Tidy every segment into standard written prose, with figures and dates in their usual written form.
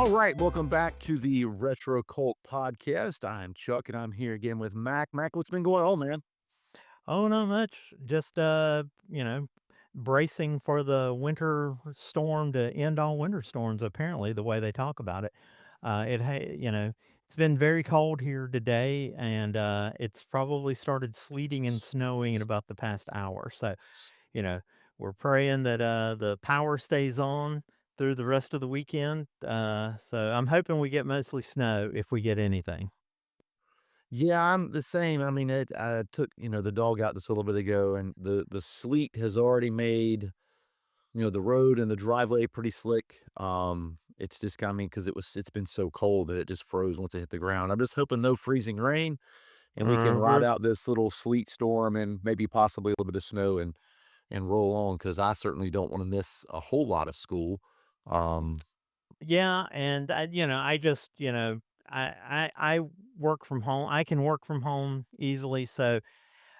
All right, welcome back to the RetroCult Podcast. I'm Chuck, and I'm here again with Mac. Mac, what's been going on, man? Oh, not much. Just bracing for the winter storm to end all winter storms, apparently, the way they talk about it. It's been very cold here today, and it's probably started sleeting and snowing in about the past hour. So, you know, we're praying that the power stays on through the rest of the weekend. So I'm hoping we get mostly snow if we get anything. Yeah, I'm the same. I mean, I took the dog out just a little bit ago, and the sleet has already made the road and the driveway pretty slick. It's just I mean, because it's been so cold that it just froze once it hit the ground. I'm just hoping no freezing rain, and we can ride Mhm. out this little sleet storm and maybe possibly a little bit of snow and roll on. Because I certainly don't want to miss a whole lot of school. Um, Yeah, and I just, I work from home. I can work from home easily, so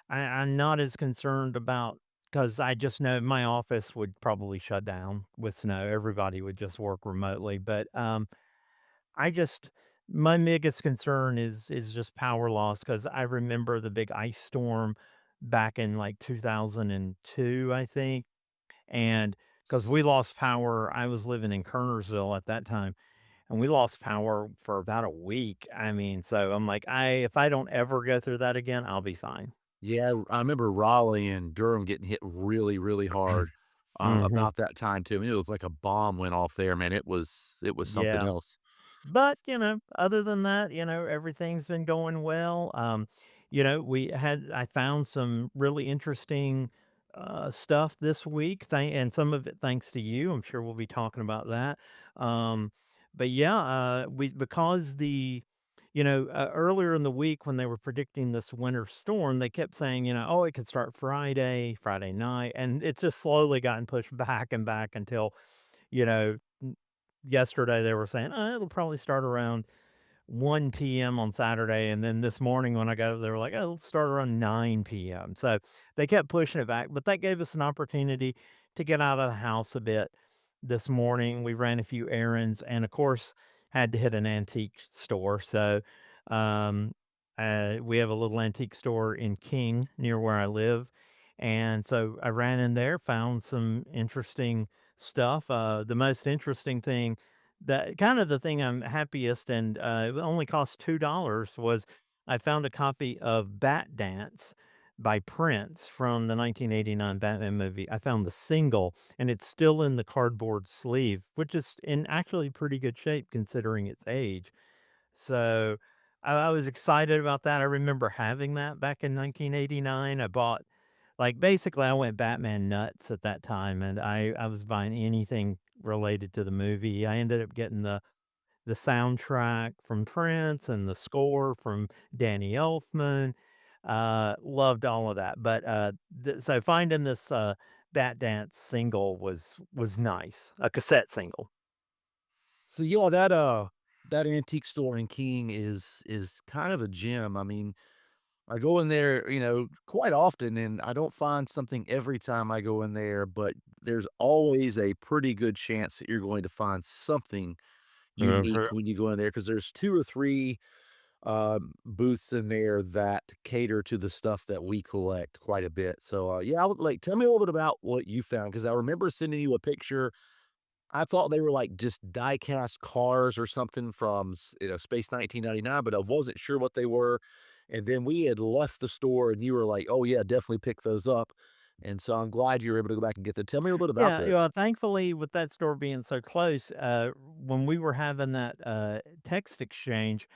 I'm not as concerned about because I just know my office would probably shut down with snow. Everybody would just work remotely, but I just my biggest concern is just power loss because I remember the big ice storm back in like 2002, I think, and because we lost power, I was living in Kernersville at that time and we lost power for about a week. I mean, so I'm like, if I don't ever go through that again, I'll be fine. Yeah, I remember Raleigh and Durham getting hit really, really hard, Mhm. about that time too. I mean, it looked like a bomb went off there, man. It was something Yeah. else. But, other than that, everything's been going well. I found some really interesting stuff this week, and some of it thanks to you. I'm sure we'll be talking about that. Um, but yeah, we because earlier in the week when they were predicting this winter storm, they kept saying, oh, it could start Friday night, and it's just slowly gotten pushed back and back until, you know, yesterday they were saying, it'll probably start around 1 PM on Saturday, and then this morning when I got up, they were like, "Oh, it'll start around 9 PM." So, they kept pushing it back, but that gave us an opportunity to get out of the house a bit this morning. We ran a few errands and, of course, had to hit an antique store. So, um, we have a little antique store in King near where I live, and so I ran in there, found some interesting stuff. The most interesting thing the thing I'm happiest and, it only cost $2 was I found a copy of Bat Dance by Prince from the 1989 Batman movie. I found the single, and it's still in the cardboard sleeve, which is in actually pretty good shape considering its age. So, I was excited about that. I remember having that back in 1989. Basically, I went Batman nuts at that time, and I was buying anything related to the movie. I ended up getting the soundtrack from Prince and the score from Danny Elfman. Loved all of that, but, so finding this, Bat Dance single was nice, a cassette single. So, that antique store in King is kind of a gem. I mean, I go in there, quite often, and I don't find something every time I go in there, but there's always a pretty good chance that you're going to find something Mhm. unique when you go in there because there's 2 or 3 booths in there that cater to the stuff that we collect quite a bit. So, yeah, I would like tell me a little bit about what you found because I remember sending you a picture. I thought they were like just die-cast cars or something from Space 1999, but I wasn't sure what they were. And then we had left the store, and you were like, "Oh yeah, definitely pick those up." And so I'm glad you were able to go back and get them. Tell me a little bit about Yeah, those. thankfully, with that store being so close, when we were having that, text exchange,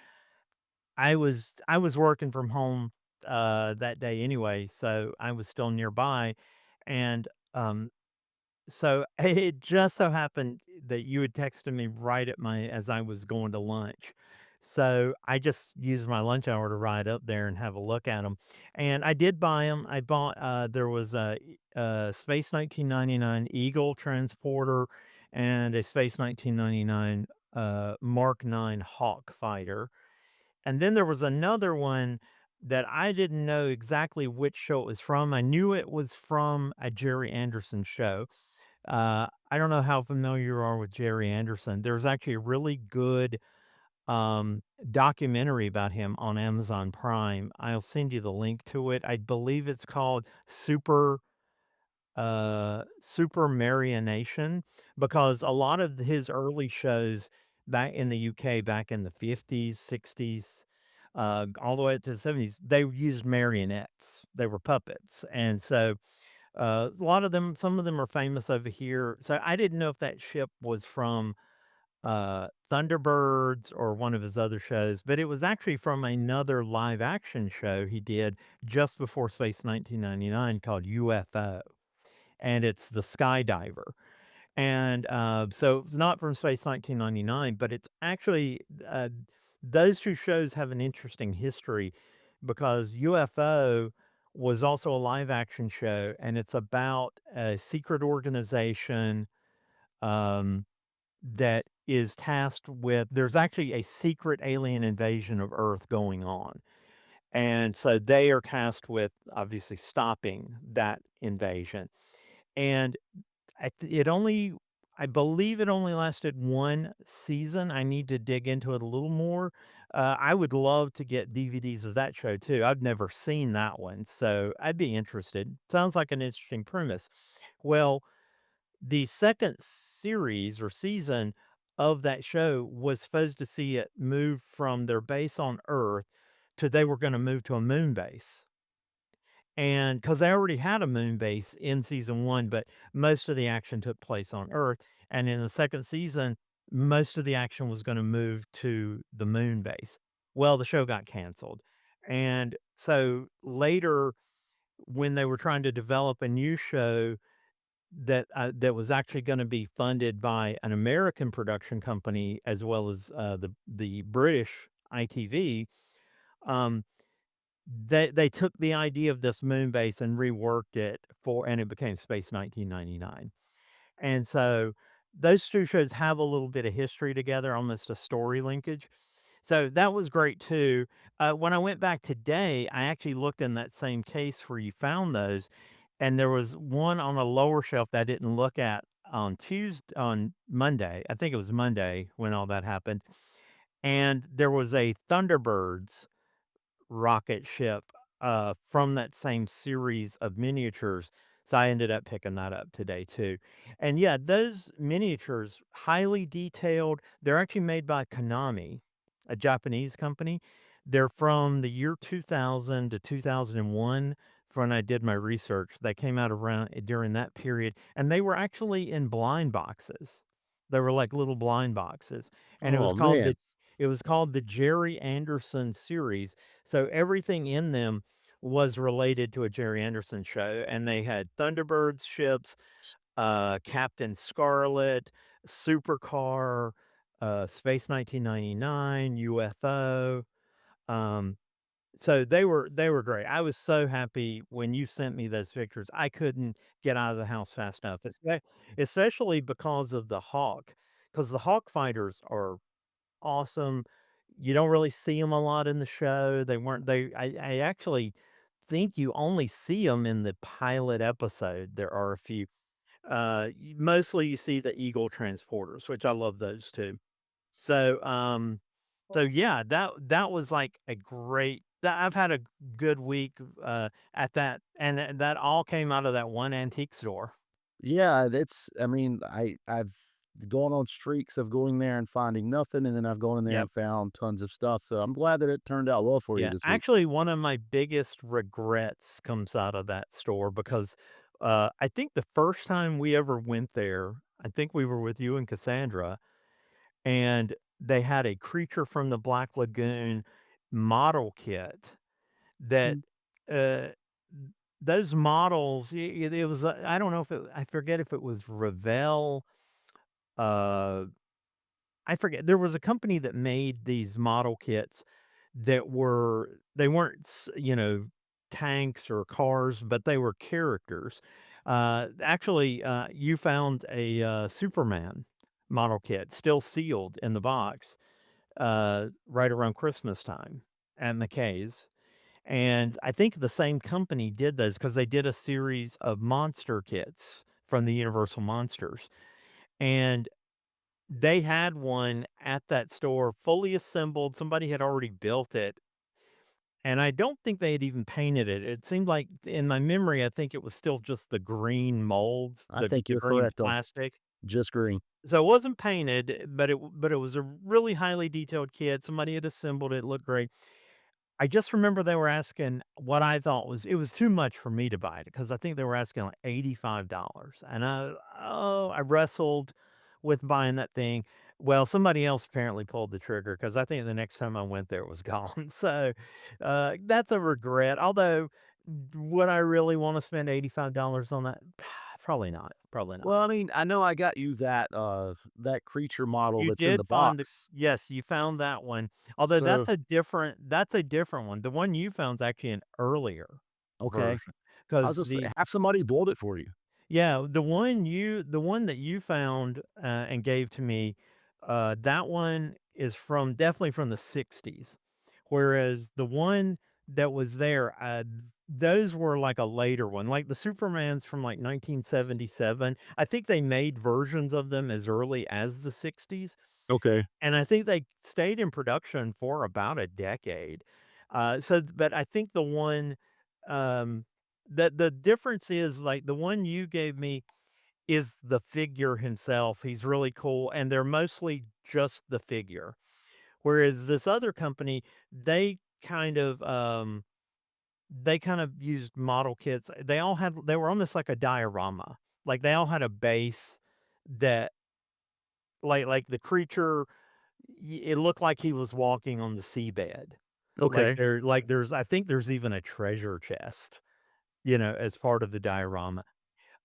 I was working from home, that day anyway, so I was still nearby, and, so it just so happened that you had texted me right at my as I was going to lunch. So I just used my lunch hour to ride up there and have a look at them. And I did buy them. I bought there was a Space 1999 Eagle transporter and a Space 1999 Mark 9 Hawk fighter. And then there was another one that I didn't know exactly which show it was from. I knew it was from a Jerry Anderson show, I don't know how familiar you are with Jerry Anderson. There's actually a really good documentary about him on Amazon Prime. I'll send you the link to it. I believe it's called Super Marionation, because a lot of his early shows back in the UK back in the 50s, 60s, all the way up to the 70s, they used marionettes. They were puppets. And so a lot of them, some of them are famous over here. So I didn't know if that ship was from Thunderbirds or one of his other shows, but it was actually from another live action show he did just before Space 1999 called UFO, and it's the skydiver. And so it's not from Space 1999, but it's actually those two shows have an interesting history because UFO was also a live action show, and it's about a secret organization um, that is tasked with there's actually a secret alien invasion of Earth going on. And so they are tasked with obviously stopping that invasion. And it only I believe it only lasted 1 season. I need to dig into it a little more. I would love to get DVDs of that show too. I've never seen that one, so I'd be interested. Sounds like an interesting premise. Well, the 2nd series or season of that show was supposed to see it move from their base on Earth to they were gonna move to a moon base. And because they already had a moon base in season 1, but most of the action took place on Earth, and in the 2nd season, most of the action was gonna move to the moon base. Well, the show got canceled, and so later, when they were trying to develop a new show that was actually gonna be funded by an American production company as well as, the British ITV, um, they took the idea of this moon base and reworked it and it became Space 1999. And so those 2 shows have a little bit of history together, almost a story linkage. So that was great too. When I went back today, I actually looked in that same case where you found those, and there was one on a lower shelf that I didn't look at on Monday. I think it was Monday when all that happened. And there was a Thunderbirds rocket ship, from that same series of miniatures, so I ended up picking that up today too. And yeah, those miniatures, highly detailed, they're actually made by Konami, a Japanese company. They're from the year 2000 to 2001 when I did my research. They came out around during that period, and they were actually in blind boxes. They were like little blind boxes, and Oh, man. it was called the Jerry Anderson series, so everything in them was related to a Jerry Anderson show, and they had Thunderbirds ships, Captain Scarlet, Supercar, Space 1999, UFO. Um, so they were great. I was so happy when you sent me those pictures. I couldn't get out of the house fast enough, especially because of the Hawk, because the Hawk fighters are awesome. You don't really see them a lot in the show. They weren't they I actually think you only see them in the pilot episode. There are a few. Mostly you see the Eagle transporters, which I love those too. So, yeah, that was like a great I've had a good week, at that, and that all came out of that one antique store. Yeah, that's I mean, I've gone on streaks of going there and finding nothing, and then I've gone in there Yep. and found tons of stuff, so I'm glad that it turned out well for you Yeah, this week. actually, one of my biggest regrets comes out of that store because, I think the first time we ever went there, I think we were with you and Cassandra, and they had a Creature from the Black Lagoon model kit that, Mm. uh, those models, it was, I don't know if I forget if it was Revell, uh I forget. There was a company that made these model kits that they weren't, tanks or cars, but they were characters. Actually, you found a, Superman model kit still sealed in the box, right around Christmas time at McKay's. And I think the same company did those because they did a series of monster kits from the Universal Monsters, and they had one at that store fully assembled. Somebody had already built it, and I don't think they had even painted it. It seemed like in my memory, I think it was still just the green molds, I think the you're green correct on plastic. just green. So it wasn't painted, but it was a really highly detailed kit. Somebody had assembled it, looked great. I just remember they were asking what I thought was it was too much for me to buy it because I think they were asking like $85. And I wrestled with buying that thing. Well, somebody else apparently pulled the trigger because I think the next time I went there it was gone. So that's a regret. Although, would I really want to spend $85 on that? Probably not. Probably not. Well, I mean, I know I got you that, that creature model You that's in the did find the box. yes, you found that one. Although So, that's a different one. The one you found is actually an earlier okay. version, I'll because just the have somebody build it for you. yeah, the one that you found, and gave to me, that one is from definitely from the '60s, whereas the one that was there, those were like a later one, like the Supermans from, like, 1977. I think they made versions of them as early as the '60s, Okay. and I think they stayed in production for about a decade. But I think the one, um, the difference is, like, the one you gave me is the figure himself. He's really cool, and they're mostly just the figure. Whereas this other company, they kind of, used model kits. They were almost like a diorama. Like, they all had a base that like the creature, it looked like he was walking on the seabed. Okay. There's I think there's even a treasure chest, as part of the diorama.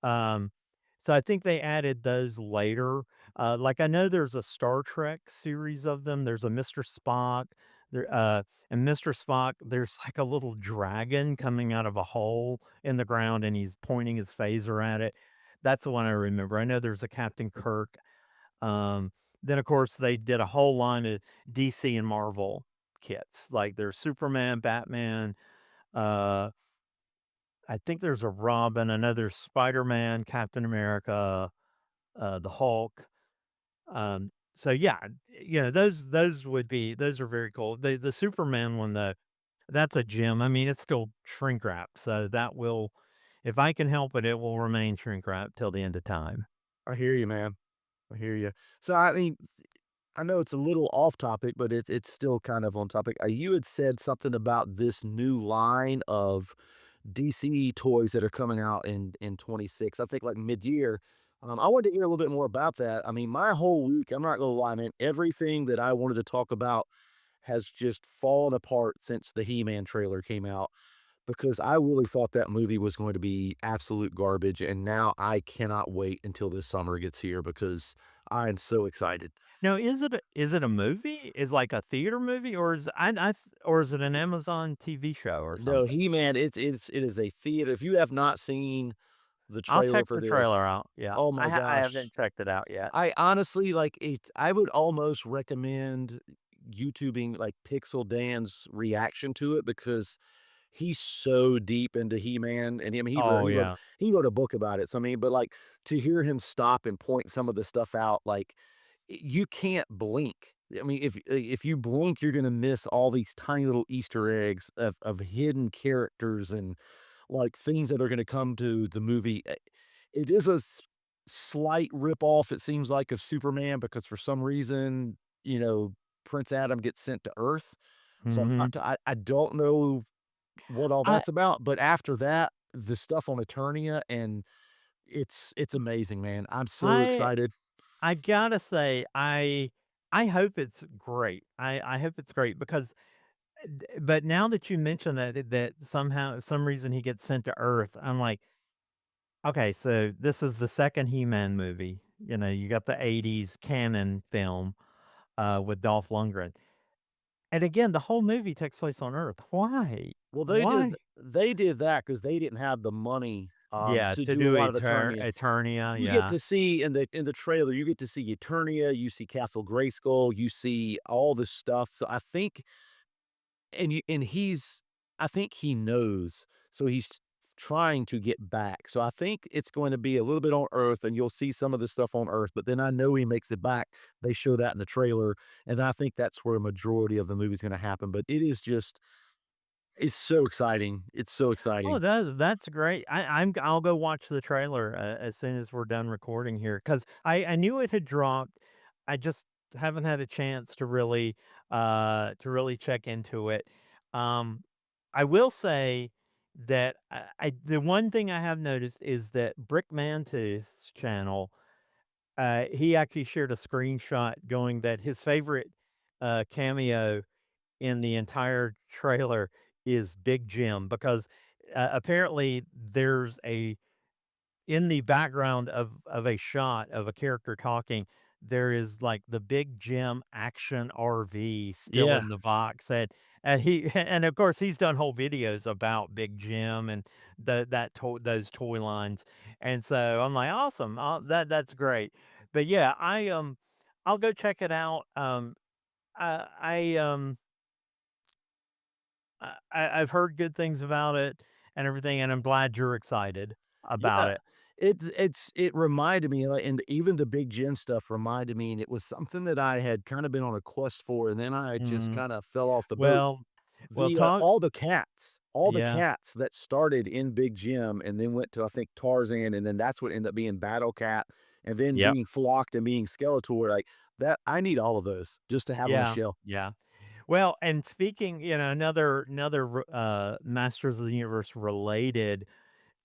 Um, so I think they added those later. Like, I know there's a Star Trek series of them. There's a Mr. Spock. There, and Mr. Spock, there's like a little dragon coming out of a hole in the ground, and he's pointing his phaser at it. That's the one I remember. I know there's a Captain Kirk. Um, then of course they did a whole line of DC and Marvel kits. Like, there's Superman, Batman, uh, I think there's a Robin, another Spider-Man, Captain America, the Hulk. So yeah, those are very cool. The Superman one though, that's a gem. I mean, it's still shrink wrap, so that will, if I can help it, it will remain shrink wrap till the end of time. I hear you, man. I hear you. So, I mean, I know it's a little off topic, but it's still kind of on topic. You had said something about this new line of DC toys that are coming out in 26, I think, like, mid-year. I wanted to hear a little bit more about that. I mean, my whole week, I'm not gonna lie, man, everything that I wanted to talk about has just fallen apart since the He-Man trailer came out because I really thought that movie was going to be absolute garbage, and now I cannot wait until this summer gets here because I am so excited. Now, is it a movie? Is like a theater movie, or or is it an Amazon TV show or No, something? He-Man, it is a theater. If you have not seen the I'll trailer check for the this, trailer out. Yeah, oh my I gosh. haven't checked it out yet. I honestly, like, I would almost recommend YouTubing, like, Pixel Dan's reaction to it because he's so deep into He-Man, and, I mean, Oh yeah. he wrote a book about it, so, I mean, but, like, to hear him stop and point some of the stuff out, like, you can't blink. I mean, if you blink, you're gonna miss all these tiny little Easter eggs of hidden characters and, like, things that are gonna come to the movie. It is a slight rip-off, it seems like, of Superman because for some reason, you know, Prince Adam gets sent to Earth, so Mhm. I don't know what all I that's about, but after that, the stuff on Eternia, and it's amazing, man. I'm so I excited. I gotta say, I hope it's great. I hope it's great because but now that you mention that somehow some reason he gets sent to Earth, I'm like, okay, so this is the second He-Man movie. You got the '80s canon film, with Dolph Lundgren. And again, the whole movie takes place on Earth. Why? Well, Why? they did that because they didn't have the money, Yeah, to to do a do lot of Eternia. Eternia, You get yeah. to see in the trailer, you get to see Eternia, you see Castle Grayskull, you see all this stuff, so I think and he's I think he knows, so he's trying to get back. So I think it's going to be a little bit on Earth, and you'll see some of the stuff on Earth, but then I know he makes it back. They show that in the trailer, and I think that's where a majority of the movie's gonna happen, but it is just it's so exciting. It's so Oh, exciting. that's great. I'll go watch the trailer, as soon as we're done recording here, 'cause I knew it had dropped. I just haven't had a chance to really check into it. Um, I will say that I the one thing I have noticed is that Brick Mantooth's channel, he actually shared a screenshot going that his favorite, cameo in the entire trailer is Big Jim because, apparently there's a in the background of a shot of a character talking, there is, like, the Big Jim action RV still Yeah. in the box, and he and, of course, he's done whole videos about Big Jim and those toy lines, and so I'm like, "Awesome, that's great." But, yeah, I'll go check it out, I, I've heard good things about it and everything, and I'm glad you're excited about Yeah. it. It reminded me, like, and even the Big Jim stuff reminded me, and it was something that I had kinda been on a quest for, and then I just Mhm. kinda fell off the boat. Well talk All the yeah, cats that started in Big Jim and then went to, I think, Tarzan, and then that's what ended up being Battle Cat, and then yep, being Flocked and being Skeletor, like, that I need all of those just to have on the yeah, shelf. yeah. Well, and speaking, another Masters of the Universe related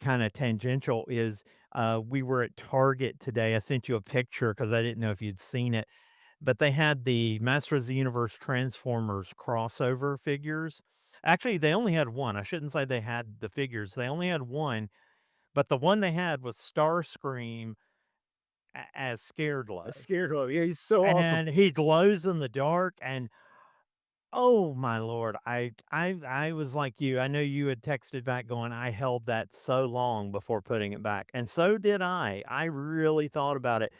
kinda tangential is, we were at Target today. I sent you a picture because I didn't know if you'd seen it, but they had the Masters of the Universe Transformers crossover figures. Actually, they only had 1. I shouldn't say they had the figures. They only had 1, but the one they had was Starscream as Scaredlow, Scared of yeah, he's so awesome. and he glows in the dark, and oh my lord, I was like you. I know you had texted back going, "I held that so long before putting it back," and so did I. I really thought about it.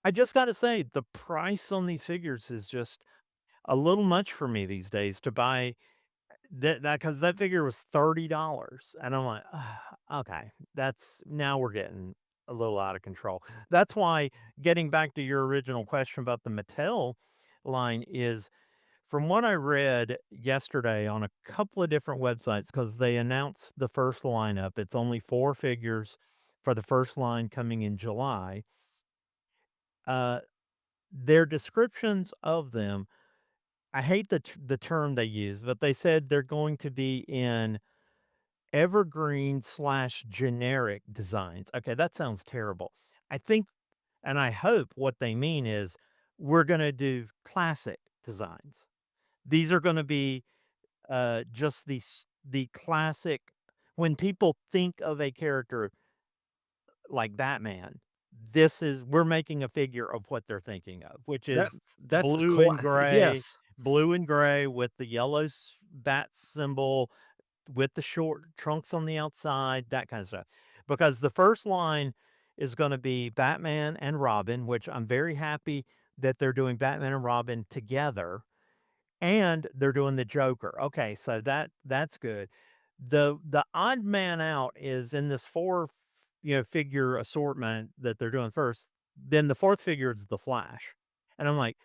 I just gotta say, the price on these figures is just a little much for me these days to buy that because that figure was $30, and I'm like, "Ugh, okay, that's now we're getting a little out of control." That's why getting back to your original question about the Mattel line is from what I read yesterday on a couple of different websites, because they announced the first lineup, it's only 4 figures for the first line coming in July. Uh, their descriptions of them, I hate the term they use, but they said they're going to be in evergreen/generic designs. Okay, that sounds terrible. I think and I hope what they mean is we're gonna do classic designs. These are gonna be, just the classic when people think of a character like Batman, this is we're making a figure of what they're thinking of, which That is that's a cla yes. blue and gray with the yellow bat symbol, with the short trunks on the outside, that kind of stuff. Because the first line is gonna be Batman and Robin, which I'm very happy that they're doing Batman and Robin together, and they're doing the Joker. Okay, so that's good. The odd man out is in this 4 figure assortment that they're doing first, then the 4th figure is the Flash. And I'm like,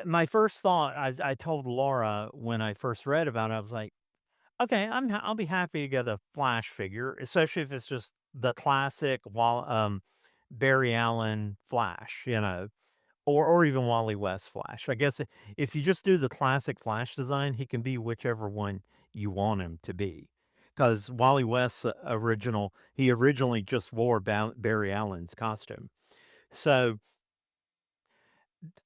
my first thought, I told Laura when I first read about it, I was like, "Okay, I'll be happy to get a Flash figure, especially if it's just the classic Barry Allen Flash, or even Wally West Flash. I guess if you just do the classic Flash design, he can be whichever one you want him to be. Because Wally West's he originally just wore Barry Allen's costume. So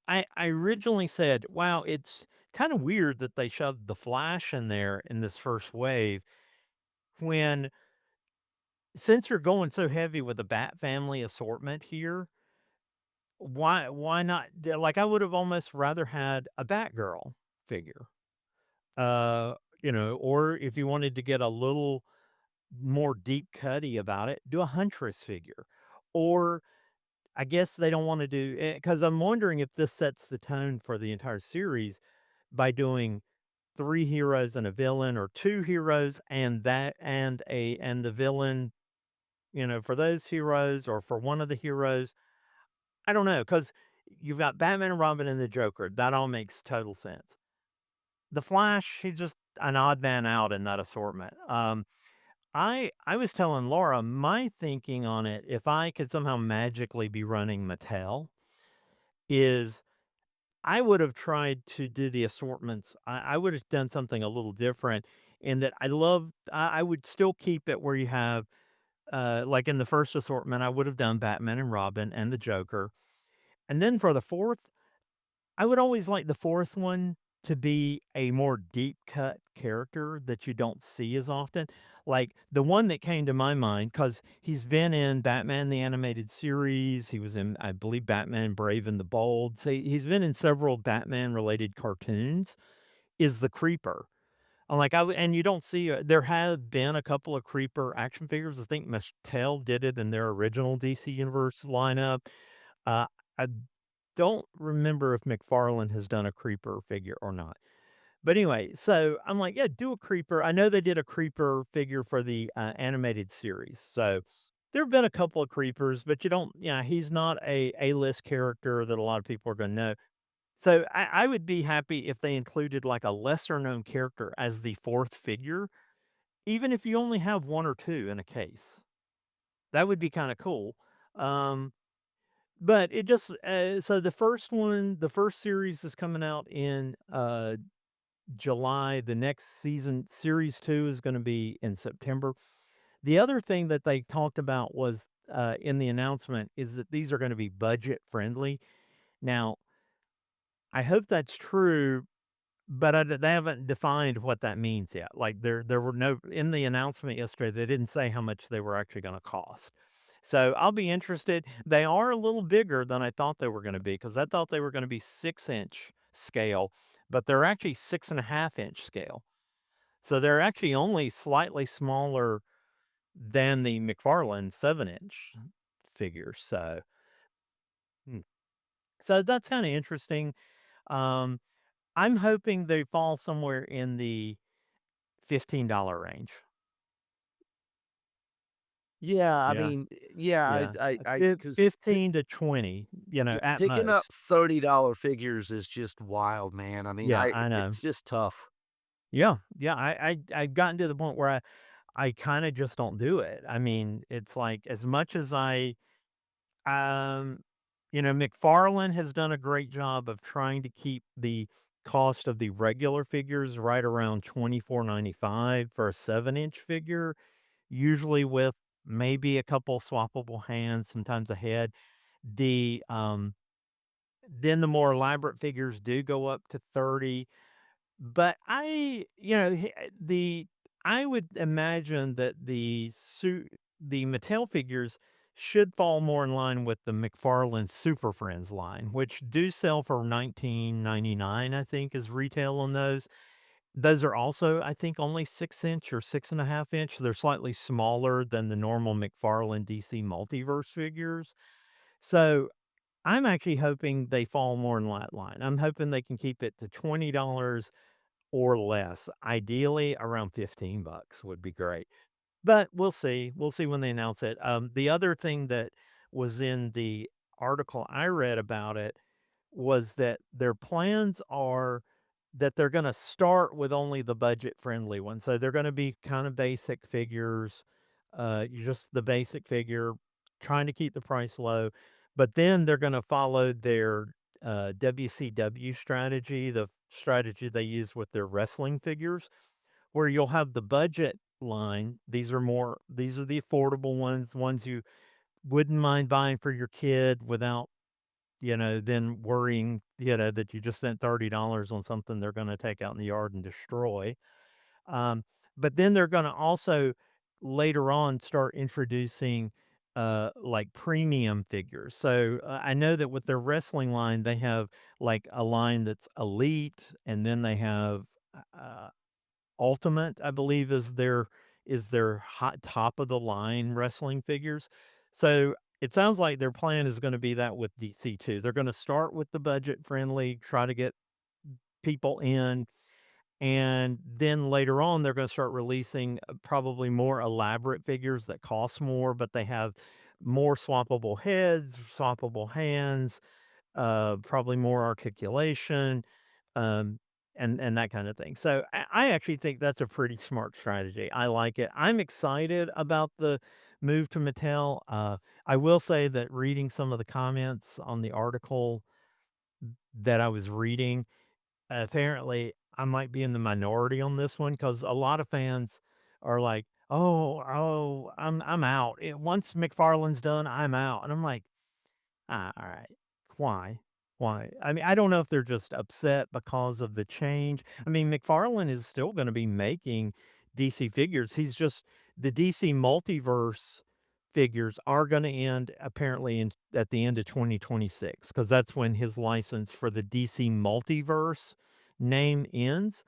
I originally said, wow, it's kind of weird that they shoved the Flash in there in this first wave when since you're going so heavy with the Bat family assortment here, why not? Like I would have almost rather had a Batgirl figure. Or if you wanted to get a little more deep cutty about it, do a Huntress figure. Or I guess they don't want to do because I'm wondering if this sets the tone for the entire series by doing. 3 heroes and a villain, or 2 heroes and that and the villain, for those heroes or for one of the heroes. I don't know, because 'cause you've got Batman and Robin and the Joker. That all makes total sense. The Flash, he's just an odd man out in that assortment. I was telling Laura my thinking on it, if I could somehow magically be running Mattel, is I would have tried to do the assortments. I would have done something a little different in that I would still keep it where you have, like in the first assortment, I would have done Batman and Robin and the Joker. And then for the 4th, I would always like the 4th one to be a more deep cut character that you don't see as often. Like, the one that came to my mind, because 'cause he's been in Batman the Animated Series, he was in, I believe, Batman Brave and the Bold, so he's been in several Batman-related cartoons, is the Creeper. I'm like, and you don't see, there have been a couple of Creeper action figures. I think Mattel did it in their original DC Universe lineup. Uh, I don't remember if McFarlane has done a Creeper figure or not. But anyway, so I'm like, yeah, do a Creeper. I know they did a Creeper figure for the animated series. So there have been a couple of Creepers, but you don't, he's not a A-list character that a lot of people are going to know. So I would be happy if they included like a lesser known character as the 4th figure, even if you only have 1 or 2 in a case. That would be kind of cool. Um, but it just so the first series is coming out in July. The next season, series 2, is gonna be in September. The other thing that they talked about was, in the announcement, is that these are gonna be budget friendly. Now, I hope that's true, but they haven't defined what that means yet. Like, there were no in the announcement yesterday, they didn't say how much they were actually gonna cost. So, I'll be interested. They are a little bigger than I thought they were gonna be, because I thought they were gonna be 6-inch scale, but they're actually 6.5-inch scale. So, they're actually only slightly smaller than the McFarlane 7-inch figure. So, hmm. So that's kinda interesting. Um, I'm hoping they fall somewhere in the $15 range. Yeah, I Yeah, mean, yeah, yeah. I, because 15 to 20, at picking up most. $30 figures is just wild, man. I mean, Yeah, I know. it's just tough. Yeah, yeah, I've gotten to the point where I kinda just don't do it. I mean, it's like, as much as um, McFarlane has done a great job of trying to keep the cost of the regular figures right around 24.95 for a 7-inch figure, usually with maybe a couple swappable hands, sometimes a head. The, then the more elaborate figures do go up to 30, but I would imagine that the Mattel figures should fall more in line with the McFarlane Super Friends line, which do sell for 19.99, I think, is retail on those. Those are also, I think, only 6-inch or 6.5 inch. They're slightly smaller than the normal McFarlane DC Multiverse figures. So I'm actually hoping they fall more in that line. I'm hoping they can keep it to $20 or less. Ideally, around 15 bucks would be great. But we'll see. We'll see when they announce it. The other thing that was in the article I read about it was that their plans are that they're gonna start with only the budget-friendly ones. So they're gonna be kinda basic figures, just the basic figure, trying to keep the price low, but then they're gonna follow their, WCW strategy, the strategy they use with their wrestling figures, where you'll have the budget line. These are the affordable ones you wouldn't mind buying for your kid without, then worrying, that you just spent $30 on something they're gonna take out in the yard and destroy. Um, but then they're gonna also later on start introducing, like, premium figures. So, I know that with their wrestling line, they have, like, a line that's elite, and then they have, uh Ultimate, I believe, is their hot top of the line wrestling figures. So, it sounds like their plan is gonna be that with DC too. They're gonna start with the budget friendly, try to get people in, And then later on, they're gonna start releasing, probably more elaborate figures that cost more, but they have more swappable heads, swappable hands, probably more articulation, um, and that kind of thing. So I actually think that's a pretty smart strategy. I like it. I'm excited about the move to Mattel. I will say that reading some of the comments on the article that I was reading, apparently I might be in the minority on this one because a lot of fans are like, "Oh, I'm out. Once McFarlane's done, I'm out." And I'm like, ah, all right. Why? Why? I mean, I don't know if they're just upset because of the change. I mean, McFarlane is still going to be making DC figures. He's just the DC multiverse figures are going to end apparently at the end of 2026 because that's when his license for the DC multiverse name ends.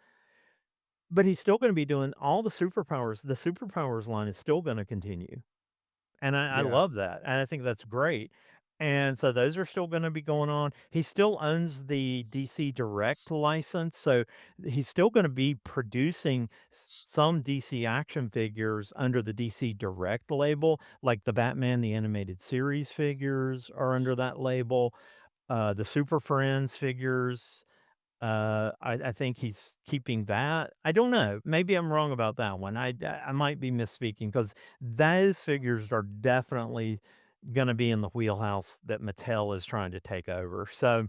But he's still going to be doing all the superpowers. The superpowers line is still going to continue. And I Yeah. love that, and I think that's great, and so those are still gonna be going on. He still owns the DC Direct license, so he's still gonna be producing some DC action figures under the DC Direct label, like the Batman the Animated Series figures are under that label, the Super Friends figures, I think he's keeping that. I don't know. Maybe I'm wrong about that one. I might be misspeaking because those figures are definitely gonna be in the wheelhouse that Mattel is trying to take over. So,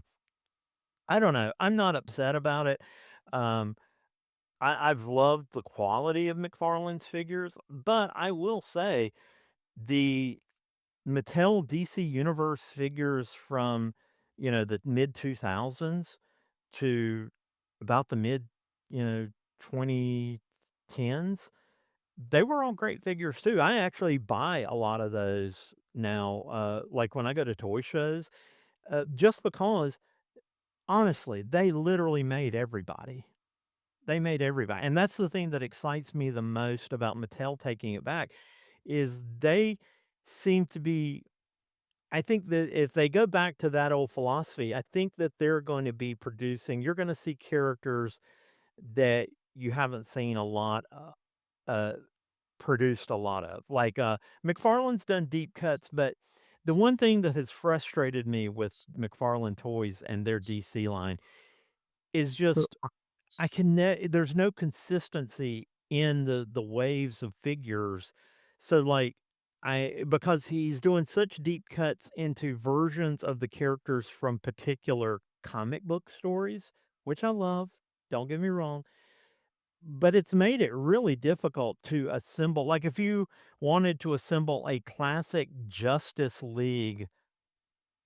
I don't know. I'm not upset about it. Um, I've loved the quality of McFarlane's figures, but I will say the Mattel DC Universe figures from, the mid 2000s to about the mid, you know, 2010s, they were all great figures too. I actually buy a lot of those now, like when I go to toy shows, just because honestly, they literally made everybody. They made everybody. And that's the thing that excites me the most about Mattel taking it back is they seem to be I think that if they go back to that old philosophy, I think that they're going to be producing you're gonna see characters that you haven't seen a lot, uh, produced a lot of. Like, McFarlane's done deep cuts, but the one thing that has frustrated me with McFarlane Toys and their DC line is just I can there's no consistency in the waves of figures. So, like, I because he's doing such deep cuts into versions of the characters from particular comic book stories, which I love, don't get me wrong, but it's made it really difficult to assemble like, if you wanted to assemble a classic Justice League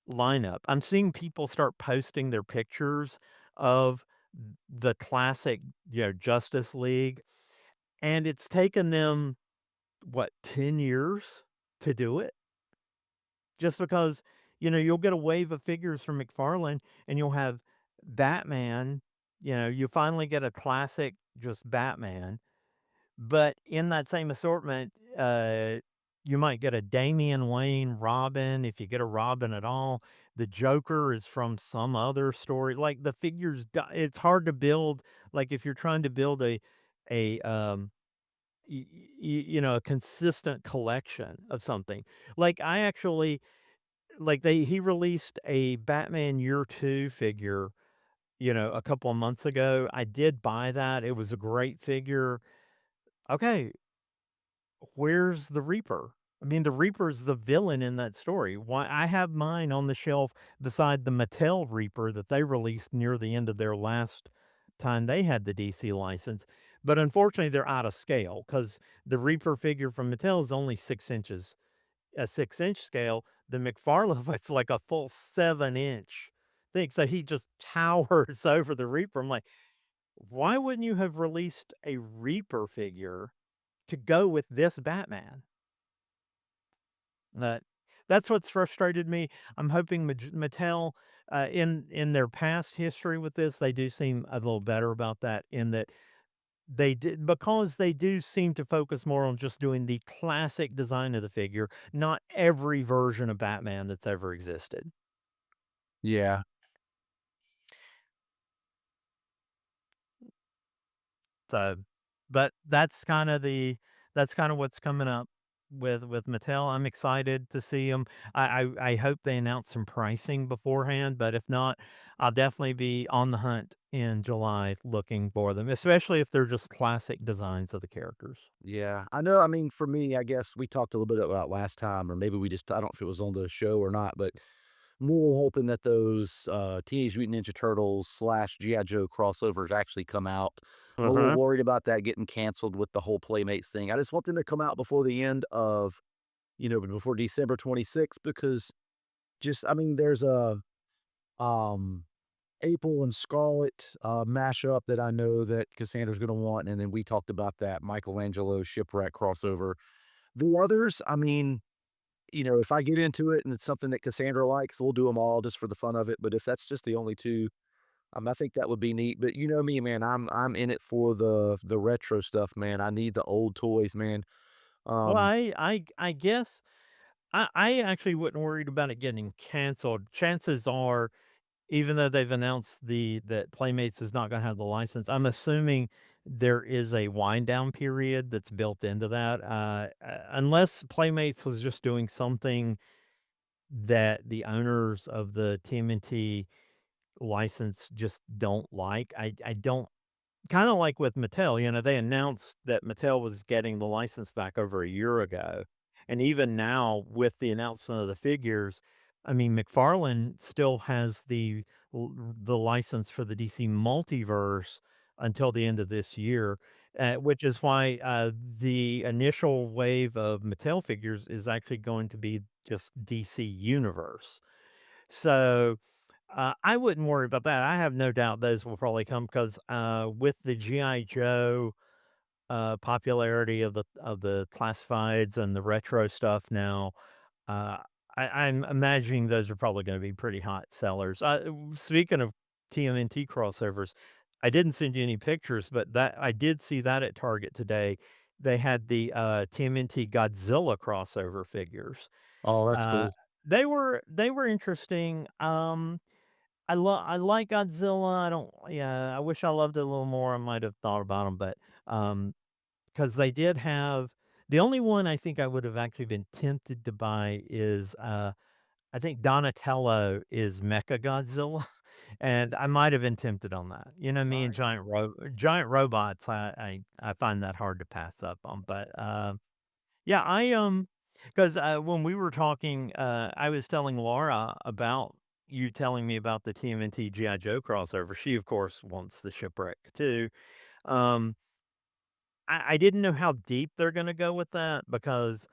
lineup, I'm seeing people start posting their pictures of the classic, Justice League, and it's taken them, what, 10 years to do it? Just because, you'll get a wave of figures from McFarlane, and you'll have Batman, you finally get a classic just Batman, but in that same assortment, you might get a Damian Wayne Robin, if you get a Robin at all. The Joker is from some other story. Like, the figures do it's hard to build, like, if you're trying to build a a consistent collection of something. Like, I actually like, he released a Batman Year 2 figure, a couple of months ago. I did buy that. It was a great figure. Okay, where's the Reaper? I mean, the Reaper's the villain in that story. Why I have mine on the shelf beside the Mattel Reaper that they released near the end of their last time they had the DC license. But unfortunately, they're out of scale because the Reaper figure from Mattel is only 6 inches, a 6-inch scale. The McFarlane, it's like a full 7-inch thing. So he just towers over the Reaper. I'm like, why wouldn't you have released a Reaper figure to go with this Batman? That that's what's frustrated me. I'm hoping Mattel, in their past history with this, they do seem a little better about that in that they did because they do seem to focus more on just doing the classic design of the figure, not every version of Batman that's ever existed. Yeah. So, but that's kinda what's coming up with Mattel. I'm excited to see them. I hope they announce some pricing beforehand, but if not, I'll definitely be on the hunt in July looking for them, especially if they're just classic designs of the characters. Yeah, I know. I mean, for me, I guess we talked a little bit about last time, or maybe we just, I don't know if it was on the show or not, but more hoping that those Teenage Mutant Ninja Turtles slash G.I. Joe crossovers actually come out. I'm a little Uh-huh. worried about that getting canceled with the whole Playmates thing. I just want them to come out before the end of, before December 26th, because just, I mean, there's a, um, April and Scarlet, mashup that I know that Cassandra's gonna want, and then we talked about that Michelangelo Shipwreck crossover. The others, I mean, if I get into it and it's something that Cassandra likes, we'll do them all just for the fun of it, but if that's just the only 2, I think that would be neat, but you know me, man, I'm in it for the retro stuff, man. I need the old toys, man. Well, Um, I guess I actually wasn't worried about it getting canceled. Chances are, even though they've announced that Playmates is not gonna have the license, I'm assuming there is a wind down period that's built into that, unless Playmates was just doing something that the owners of the TMNT license just don't like. I don't kinda like with Mattel, they announced that Mattel was getting the license back over a year ago, and even now with the announcement of the figures, I mean, McFarlane still has the license for the DC Multiverse until the end of this year, which is why, the initial wave of Mattel figures is actually going to be just DC Universe. So, I wouldn't worry about that. I have no doubt those will probably come because, with the GI Joe, popularity of the classifieds and the retro stuff now, uh, I'm imagining those are probably gonna be pretty hot sellers. Speaking of TMNT crossovers, I didn't send you any pictures, but that I did see that at Target today. They had the, TMNT Godzilla crossover figures. oh, that's Uh, cool. they were interesting. I like Godzilla. I don't Yeah, I wish I loved it a little more. I might have thought about them, but, because they did have the only one I think I would have actually been tempted to buy is, I think Donatello is Mechagodzilla, and I might have been tempted on that. Me and Alright. giant robots, I find that hard to pass up on, but, yeah, because when we were talking, I was telling Laura about you telling me about the TMNT GI Joe crossover. She, of course, wants the shipwreck too. Um, I didn't know how deep they're gonna go with that because,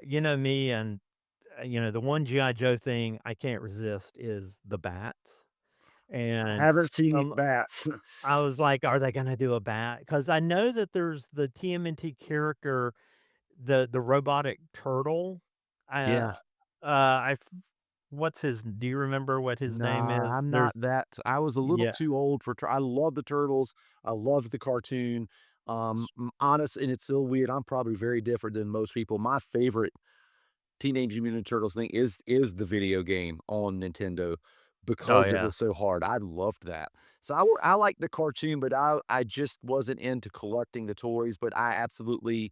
you know me, and the one GI Joe thing I can't resist is the bats, I and haven't seen any um, bats. I was like, "Are they gonna do a bat?" Because I know that there's the TMNT character, the robotic turtle. Uh, Yeah. I f what's his do you remember what his name Nah, is? I'm not There's that I was a little Yeah. too old for I love the Turtles, I loved the cartoon, honest and it's so weird, I'm probably very different than most people. My favorite Teenage Mutant Ninja Turtles thing is the video game on Nintendo Oh, because it yeah. was so hard. I loved that. So I like the cartoon, but I just wasn't into collecting the toys, but I absolutely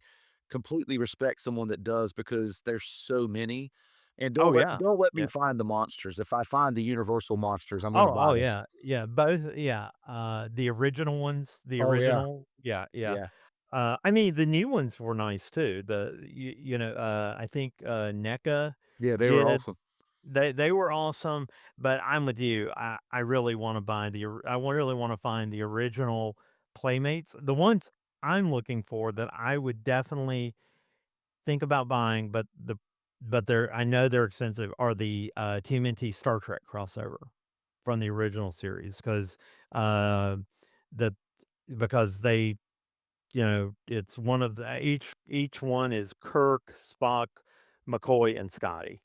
completely respect someone that does because there's so many. And Oh, yeah. don't let me Yeah. find the monsters. If I find the Universal monsters, I'm gonna Oh, buy them. yeah. Yeah, both yeah, the original ones, the Oh yeah. original yeah, yeah. Yeah. I mean, the new ones were nice too. I think, NECA Yeah, they were did awesome. they were awesome, but I'm with you. I really wanna buy I really wanna find the original Playmates. The ones I'm looking for that I would definitely think about buying, but I know they're expensive, are the, TMNT Star Trek crossover from the original series 'cause, uh, the because it's one of the each one is Kirk, Spock, McCoy, and Scotty.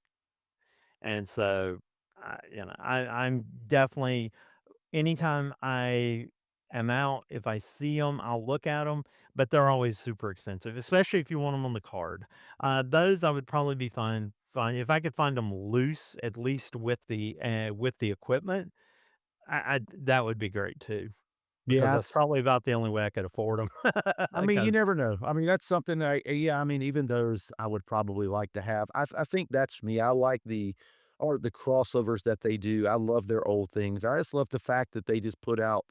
And so, I'm definitely anytime I am out, if I see them, 'em, I'll look at them, but they're always super expensive, especially if you want them on the card. Those I would probably be fine if I could find them loose, at least with the equipment, I that would be great too. because Yeah, that's it's probably about the only way I could afford them. I mean, you Because never know. I mean, that's something yeah, I mean, even those I would probably like to have. I think that's me. I like the crossovers that they do. I love their old things. I just love the fact that they just put out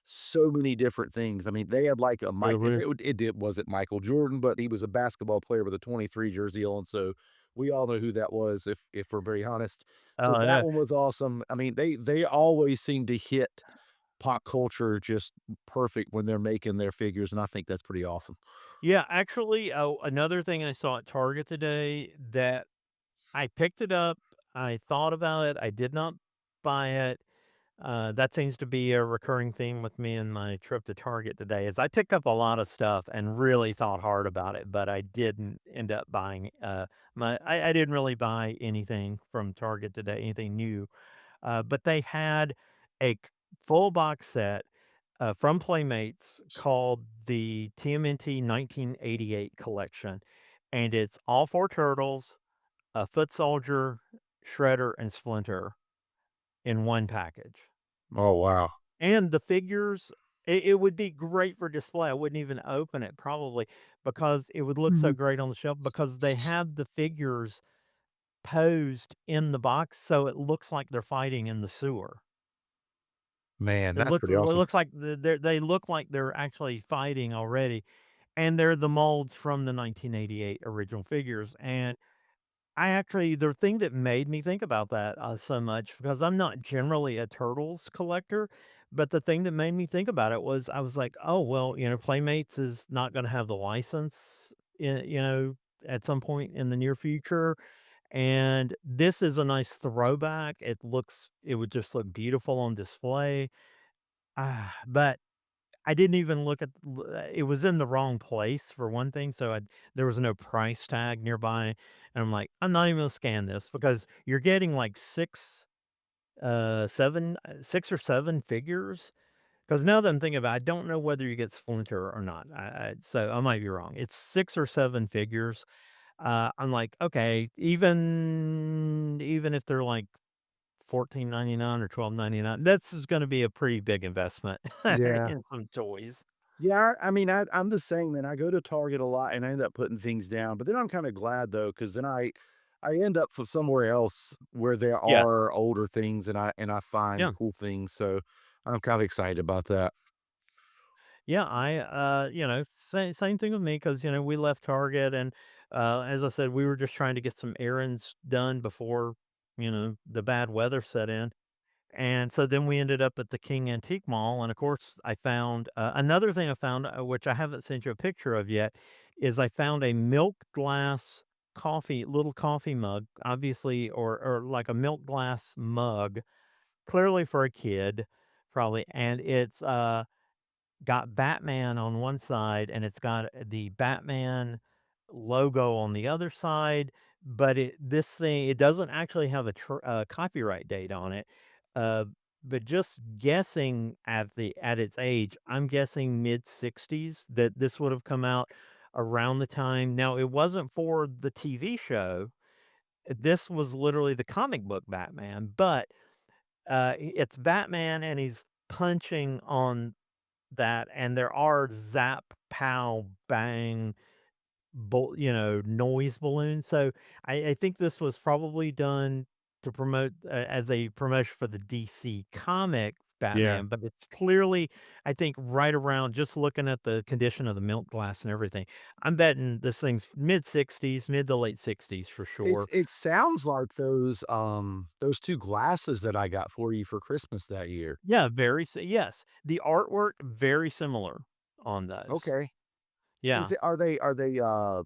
so many different things. I mean, they had like a Mike Mhm. it wasn't Michael Jordan, but he was a basketball player with a 23 jersey on, so we all know who that was if we're very honest. So Oh, that no. one was awesome. I mean, they always seem to hit pop culture just perfect when they're making their figures, and I think that's pretty awesome. Yeah, actually, another thing I saw at Target today that I picked it up, I thought about it, I did not buy it. That seems to be a recurring theme with me in my trip to Target today is I picked up a lot of stuff and really thought hard about it, but I didn't end up buying, I didn't really buy anything from Target today, anything new. But they had a full box set from Playmates called the TMNT 1988 collection. And it's all four turtles, a foot soldier, Shredder, and Splinter in one package. Oh, wow. And the figures, it would be great for display. I wouldn't even open it probably because it would look so Mhm. great on the shelf because they have the figures posed in the box so it looks like they're fighting in the sewer. Man, It that's looks pretty it awesome. looks like they look like they're actually fighting already, and they're the molds from the 1988 original figures, and I actually the thing that made me think about that, so much because I'm not generally a Turtles collector, but the thing that made me think about it was I was like, "Oh, well, Playmates is not gonna have the license, at some point in the near future, and this is a nice throwback. It would just look beautiful on display." But I didn't even look at it was in the wrong place for one thing, so there was no price tag nearby, and I'm like, "I'm not even gonna scan this," because you're getting, like, 6 or 7 figures. Because now that I'm thinking about it, I don't know whether you get Splinter or not, so I might be wrong. It's 6 or 7 figures. I'm like, "Okay, even if they're, like, 14.99 or 12.99, this is gonna be a pretty big investment Yeah. in some toys." Yeah, I mean, I'm the same, man. I go to Target a lot and I end up putting things down, but then I'm kinda glad though, because then I end up for somewhere else where there Yeah, are older things and I find yeah, cool things, so I'm kinda excited about that. yeah, same thing with me because we left Target and, as I said, we were just trying to get some errands done before, the bad weather set in. And so then we ended up at the King Antique Mall, and of course, I found another thing I found, which I haven't sent you a picture of yet, is I found a milk glass little coffee mug, obviously, or like a milk glass mug, clearly for a kid, probably, and it's got Batman on one side, and it's got the Batman logo on the other side, but it doesn't actually have a copyright date on it, uh, but just guessing at its age, I'm guessing mid-60s that this would have come out around the time now, it wasn't for the TV show, this was literally the comic book Batman, but, it's Batman, and he's punching on that, and there are zap, pow, bang, noise balloons, so I think this was probably done to promote as a promotion for the DC comic Yeah. Batman, but it's clearly, I think, right around just looking at the condition of the milk glass and everything, I'm betting this thing's mid-60s, mid to late 60s for sure. It sounds like those 2 glasses that I got for you for Christmas that year. Yeah, yes, the artwork very similar on those. Okay. Yeah. Are they,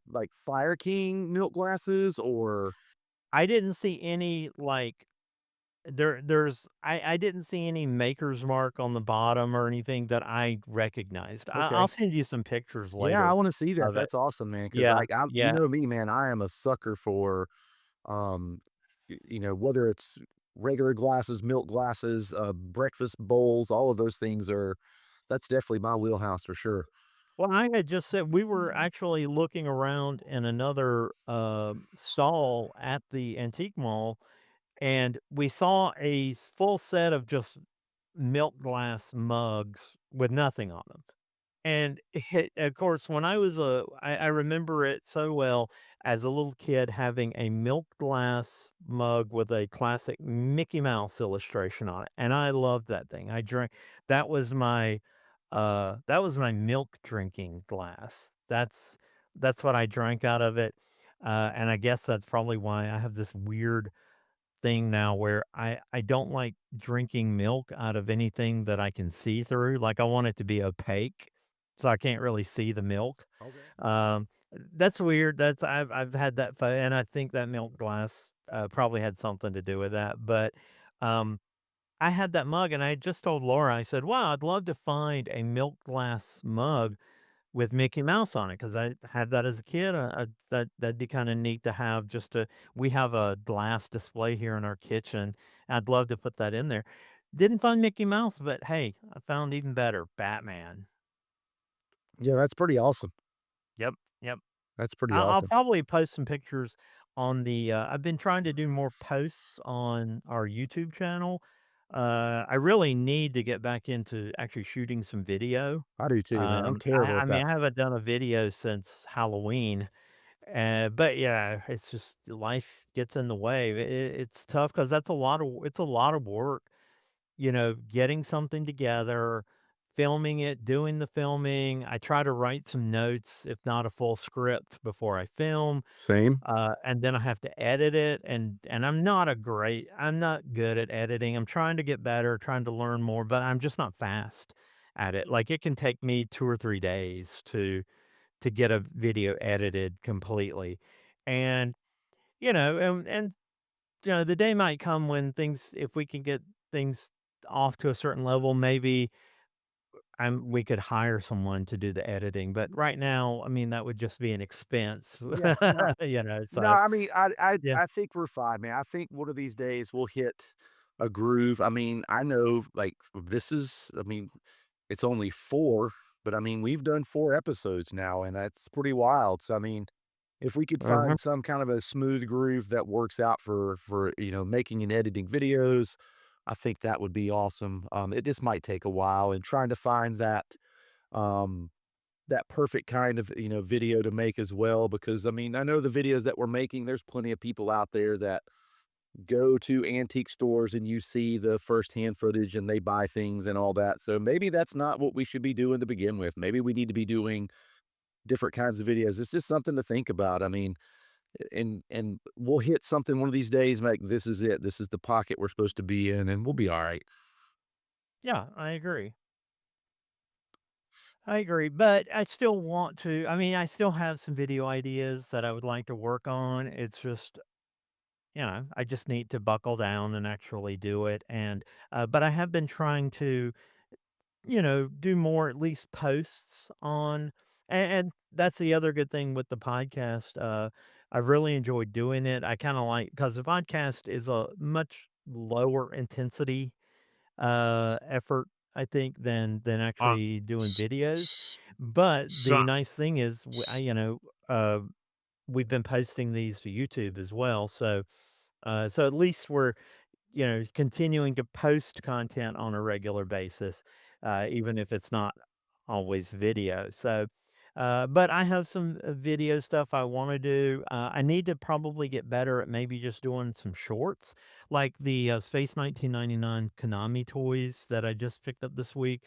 like Fire King milk glasses or I didn't see any, like I didn't see any maker's mark on the bottom or anything that I recognized. I'll okay. send you some pictures Yeah, I later wanna see that. of it. That's awesome, man. Because Yeah, I you yeah. know me, man, I am a sucker for, whether it's regular glasses, milk glasses, breakfast bowls, all of those things are that's definitely my wheelhouse for sure. Well, I had just said we were actually looking around in another, stall at the antique mall, and we saw a full set of just milk glass mugs with nothing on them. And of course, when I was I remember it so well as a little kid having a milk glass mug with a classic Mickey Mouse illustration on it, and I loved that thing. I drank that was my that was my milk drinking glass. That's what I drank out of it. And I guess that's probably why I have this weird thing now where I don't like drinking milk out of anything that I can see through, like, I want it to be opaque, so I can't really see the milk. Okay. That's weird, that's I've had that and I think that milk glass, probably had something to do with that, but, um, I had that mug, and I just told Laura, I said, "Wow, I'd love to find a milk glass mug with Mickey Mouse on it, because I had that as a kid, that'd be kinda neat to have just to we have a glass display here in our kitchen. I'd love to put that in there. Didn't find Mickey Mouse, but hey, I found even better, Batman. Yeah, that's pretty awesome. Yep, yep. That's pretty I'll awesome. probably post some pictures on the, I've been trying to do more posts on our YouTube channel. I really need to get back into actually shooting some video. I do too, man. I'm I terrible at mean, that. I haven't done a video since Halloween. But yeah, it's just life gets in the way. It's tough because it's a lot of work, getting something together, filming it, doing the filming. I try to write some notes, if not a full script, before I film, Same. and then I have to edit it. And I'm not good at editing. I'm trying to get better, trying to learn more, but I'm just not fast at it. Like it can take me 2 or 3 days to get a video edited completely. And, the day might come when if we can get things off to a certain level, maybe we could hire someone to do the editing. But right now, I mean, that would just be an expense, Yeah, no. No, so I mean, yeah. I think we're fine, man. I think one of these days we'll hit a groove. I mean, I know, like, I mean, it's only 4, but I mean, we've done 4 episodes now, and that's pretty wild. So, I mean, if we could Uh-huh. find some kind of a smooth groove that works out for, making and editing videos, I think that would be awesome. It just might take a while and trying to find um that perfect kind of, video to make as well because, I mean, I know the videos that we're making, there's plenty of people out there that go to antique stores and you see the firsthand footage and they buy things and all that, so maybe that's not what we should be doing to begin with. Maybe we need to be doing different kinds of videos. It's just something to think about. I mean, and we'll hit something one of these days, like, this is it. This is the pocket we're supposed to be in, and we'll be alright. Yeah, I agree. I agree, but I still want to I mean, I still have some video ideas that I would like to work on. It's just, I just need to buckle down and actually do it. And, but I have been trying to, do more at least posts on, and that's the other good thing with the podcast. I've really enjoyed doing it. I kind of like, because the podcast is a much lower intensity effort, I think, than Uh, actually doing s videos. s But the so nice thing is, uh, we've been posting these to YouTube as well. So at least we're, continuing to post content on a regular basis, even if it's not always video. But I have some video stuff I want to do. I need to probably get better at maybe just doing some shorts, like the Space 1999 Konami toys that I just picked up this week.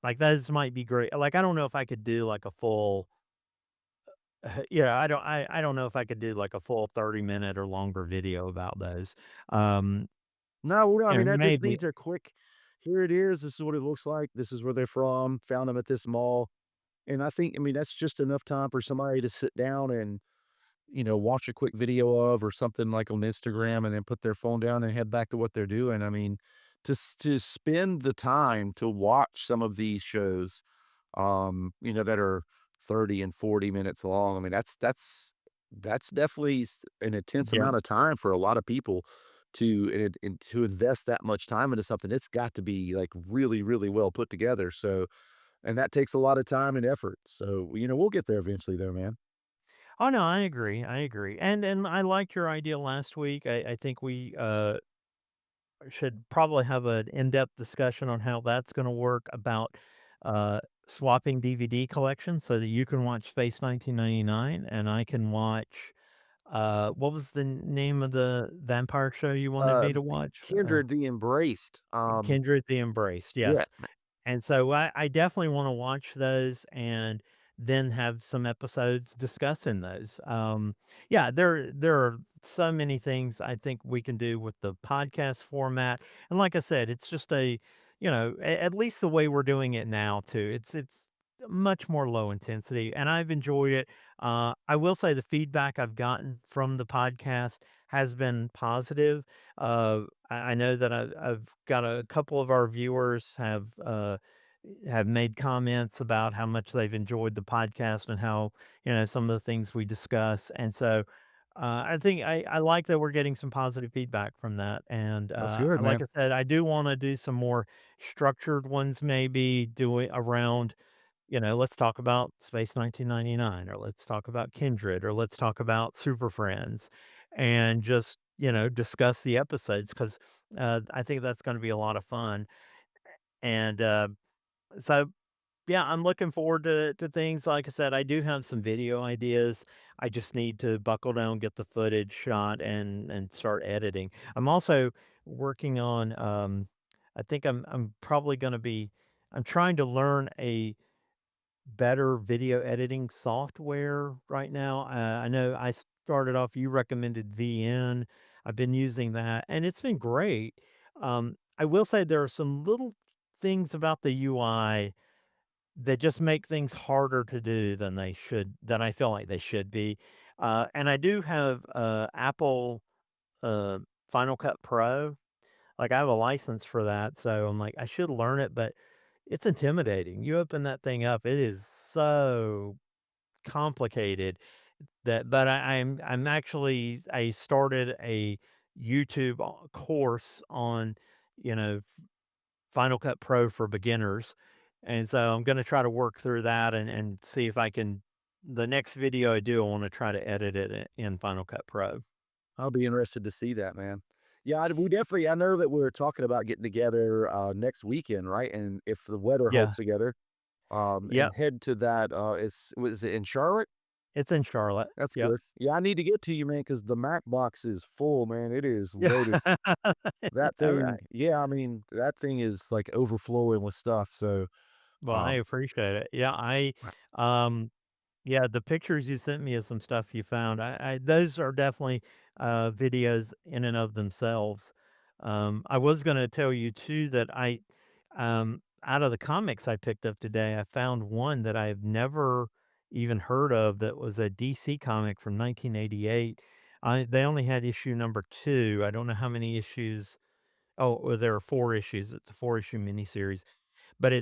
Like those might be great. Like I don't know if I could do like a full yeah, I don't know if I could do like a full 30-minute or longer video about those. Um, No, well, no, I mean, and that just maybe needs a quick, "Here it is, this is what it looks like, this is where they're from, found them at this mall," and I mean, that's just enough time for somebody to sit down and, watch a quick video of or something like on Instagram and then put their phone down and head back to what they're doing. I mean, to spend the time to watch some of these shows, that are 30 and 40 minutes long. I mean, that's definitely an intense yeah. amount of time for a lot of people and to invest that much time into something. It's got to be like really, really well put together. So, and that takes a lot of time and effort. So, we'll get there eventually, though, man. Oh, no, I agree, I agree, and I liked your idea last week. I think we, should probably have an in-depth discussion on how that's gonna work about, uh, swapping DVD collection so that you can watch Space 1999 and I can watch, what was the name of the vampire show you wanted me to watch? Kindred the Embraced, Kindred the Embraced, yeah, yes. And so I definitely wanna watch those and then have some episodes discussing those. Yeah, there are so many things I think we can do with the podcast format, and like I said, it's just at least the way we're doing it now too, it's much more low intensity, and I've enjoyed it. I will say the feedback I've gotten from the podcast has been positive. I know that I've got a couple of our viewers have made comments about how much they've enjoyed the podcast and how, some of the things we discuss. And so I think I like that we're getting some positive feedback from that. And that's good, like man. I said, I do want to do some more structured ones, maybe doing around, let's talk about Space 1999, or let's talk about Kindred, or let's talk about Super Friends, and just, discuss the episodes because I think that's going to be a lot of fun. And so yeah, I'm looking forward to things. Like I said, I do have some video ideas. I just need to buckle down, get the footage shot, and start editing. I'm also working on. I think I'm probably going to be. I'm trying to learn a better video editing software right now. I know I started off. You recommended VN. I've been using that, and it's been great. I will say there are some little things about the UI that just make things harder to do than I feel like they should be. And I do have, Apple, uh, Final Cut Pro. Like, I have a license for that, so I'm like, I should learn it, but it's intimidating. You open that thing up, it is so complicated but I'm actually I started a YouTube course on, you know, Final Cut Pro for beginners, and so I'm gonna try to work through that and see if I can the next video I do, I wanna try to edit it in Final Cut Pro. I'll be interested to see that, man. Yeah, we definitely. I know that we were talking about getting together next weekend, right? And if the weather Yeah. holds together, Yep. and head to that. Was it in Charlotte? It's in Charlotte. That's Yep. good. Yeah, I need to get to you, man, because the Mac box is full, man. It is Yeah. loaded. That thing, Alright. yeah, I mean, that thing is like overflowing with stuff. So, Well, I um, appreciate it. Um Yeah, the pictures you sent me of some stuff you found, I those are definitely, videos in and of themselves. I was gonna tell you too that out of the comics I picked up today, I found one that I've never even heard of that was a DC comic from 1988. They only had issue number 2. I don't know how many issues. Oh, well, there are 4 issues. It's a 4-issue miniseries. But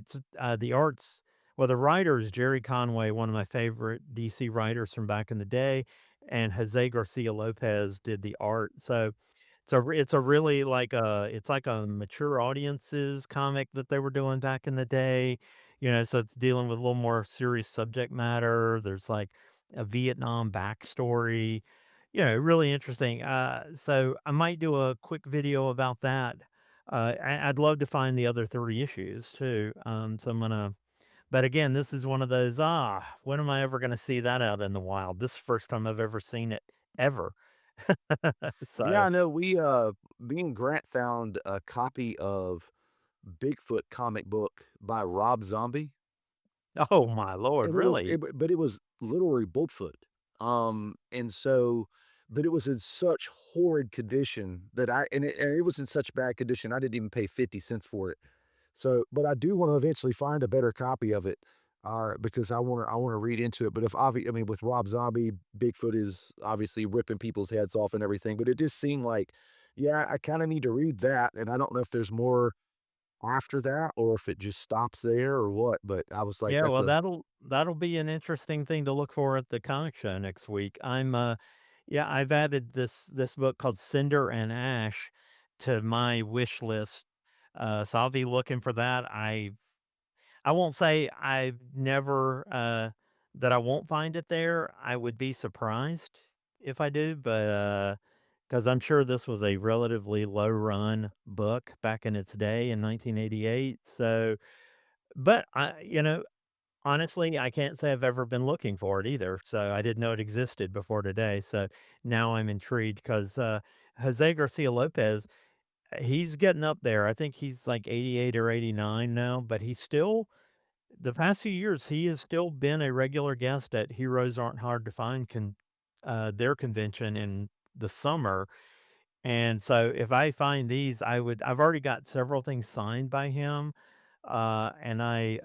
the art's well, the writer is Jerry Conway, one of my favorite DC writers from back in the day, and Jose Garcia Lopez did the art. So it's a really it's like a mature audiences comic that they were doing back in the day, so it's dealing with a little more serious subject matter. There's like a Vietnam backstory, really interesting. So I might do a quick video about that. I'd love to find the other 3 issues too. So I'm gonna but again, this is one of those, when am I ever gonna see that out in the wild? This is the first time I've ever seen it, ever. yeah, So I know me and Grant found a copy of Bigfoot comic book by Rob Zombie. oh my lord, And it was really? but it was literally Bigfoot. And so but it was in such horrid condition that and it was in such bad condition, I didn't even pay 50 cents for it. So, but I do wanna eventually find a better copy of it, because I wanna read into it, but if I mean, with Rob Zombie, Bigfoot is obviously ripping people's heads off and everything, but it just seemed like, yeah, I kinda need to read that, and I don't know if there's more after that or if it just stops there or what, but I was like, Yeah, that's well, a that'll be an interesting thing to look for at the comic show next week. Yeah, I've added this book called Cinder and Ash to my wish list. So I'll be looking for that. I won't say I've never that I won't find it there. I would be surprised if I do, but because I'm sure this was a relatively low run book back in its day in 1988. So But honestly, I can't say I've ever been looking for it either, so I didn't know it existed before today, so now I'm intrigued 'cause, Jose Garcia Lopez, he's getting up there. I think he's like 88 or 89 now, but he's still the past few years, he has still been a regular guest at Heroes Aren't Hard to Find their convention in the summer, and so if I find these, I've already got several things signed by him, and I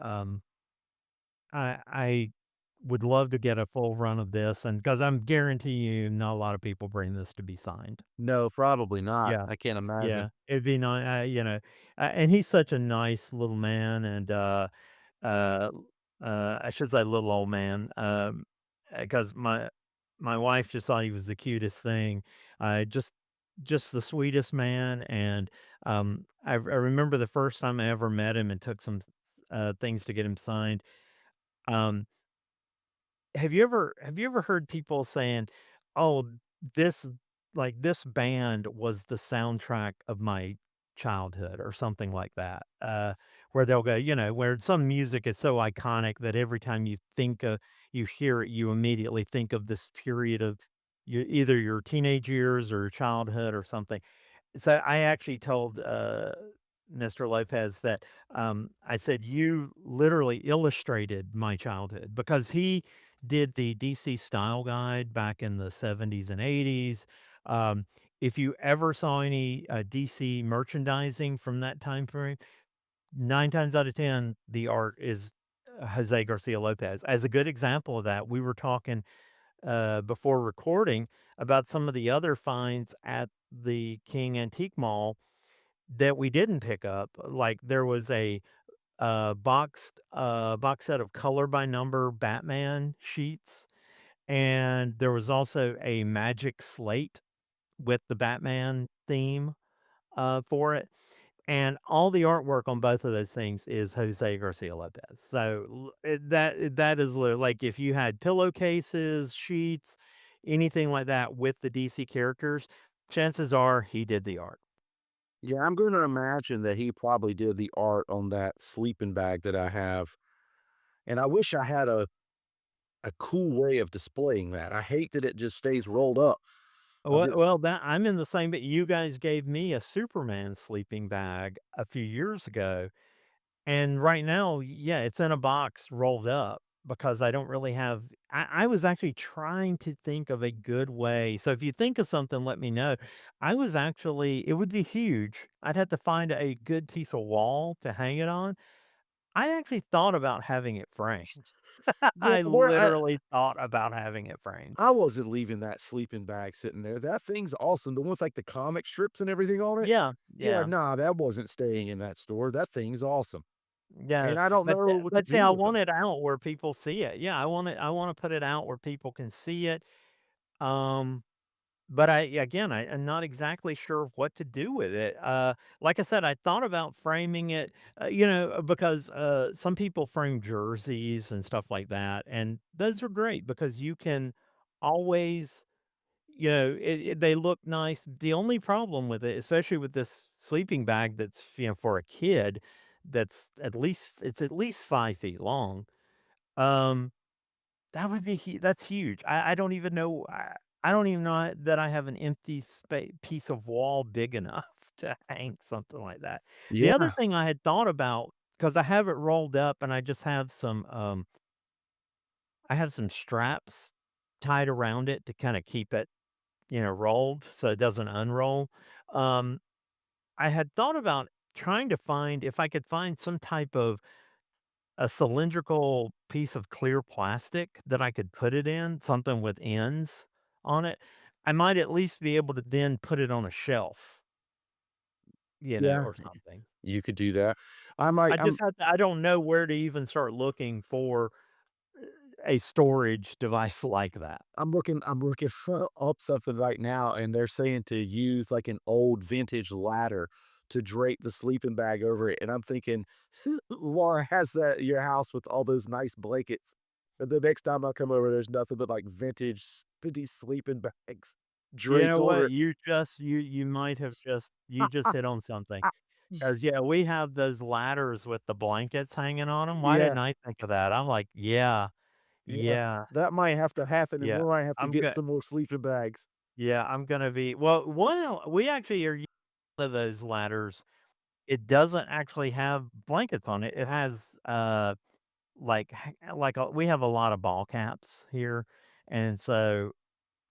would love to get a full run of this, and because 'cause I'm guarantee you not a lot of people bring this to be signed. No, probably not. Yeah. I can't imagine. Yeah. It'd be nice, and he's such a nice little man and, uh, I should say little old man, 'cause my wife just thought he was the cutest thing. Just the sweetest man, and, I remember the first time I ever met him and took some things to get him signed. um have you ever heard people saying, "Oh, this this band was the soundtrack of my childhood," or something like that? Where they'll go, where some music is so iconic that every time you hear it, you immediately think of this period of either your teenage years or childhood or something. So I actually told, Mr. Lopez that, I said, "You literally illustrated my childhood," because he did the DC Style Guide back in the '70s and '80s. Um, if you ever saw any, DC merchandising from that time frame, 9 times out of 10, the art is, Jose Garcia Lopez. As a good example of that, we were talking, before recording about some of the other finds at the King Antique Mall that we didn't pick up. Like, there was a, box set of color by number Batman sheets, and there was also a magic slate with the Batman theme, for it, and all the artwork on both of those things is Jose Garcia Lopez. So, that is like, if you had pillowcases, sheets, anything like that with the DC characters, chances are he did the art. Yeah, I'm gonna imagine that he probably did the art on that sleeping bag that I have, and I wish I had a cool way of displaying that. I hate that it just stays rolled up. I'm just That I'm in the same but you guys gave me a Superman sleeping bag a few years ago, and right now, yeah, it's in a box rolled up because I don't really have I was actually trying to think of a good way, so if you think of something, let me know. I was actually it would be huge. I'd have to find a good piece of wall to hang it on. I actually thought about having it framed. yeah, I where literally thought about having it framed. I wasn't leaving that sleeping bag sitting there. That thing's awesome. The one with, like, the comic strips and everything on it? Yeah, Yeah, yeah. nah, that wasn't staying in that store. That thing's awesome, Yeah, and I don't know what to but see, do I with want them. it out where people see it. Yeah, I wanna put it out where people can see it, um, but I'm not exactly sure what to do with it. Like I said, I thought about framing it, because, some people frame jerseys and stuff like that, and those are great because you can always they look nice. The only problem with it, especially with this sleeping bag that's, for a kid, it's at least 5 feet long. Um, that's huge. I don't even know I don't even know that I have an empty piece of wall big enough to hang something like that. The other Yeah, thing I had thought about, because I have it rolled up and I have some straps tied around it to kinda keep it rolled so it doesn't unroll. Um, I had thought about trying to find if I could find some type of a cylindrical piece of clear plastic that I could put it in, something with ends on it. I might at least be able to then put it on a shelf, yeah, or something. you could do that. I might I don't know where to even start looking for a storage device like that. I'm looking up something right now, and they're saying to use, like, an old vintage ladder to drape the sleeping bag over it, and I'm thinking, Laura has that at your house with all those nice blankets, and the next time I come over, there's nothing but, like, vintage sleeping bags You draped know over what? it. You just hit on something. 'Cause, yeah, we have those ladders with the blankets hanging on them. Why Yeah, didn't I think of that? I'm like, "Yeah, yeah. yeah, That might have to happen, and yeah." we might have to I'm get good. some more sleeping bags. Yeah, I'm gonna be well, we actually are using one of those ladders. It doesn't actually have blankets on it. It has, we have a lot of ball caps here, and so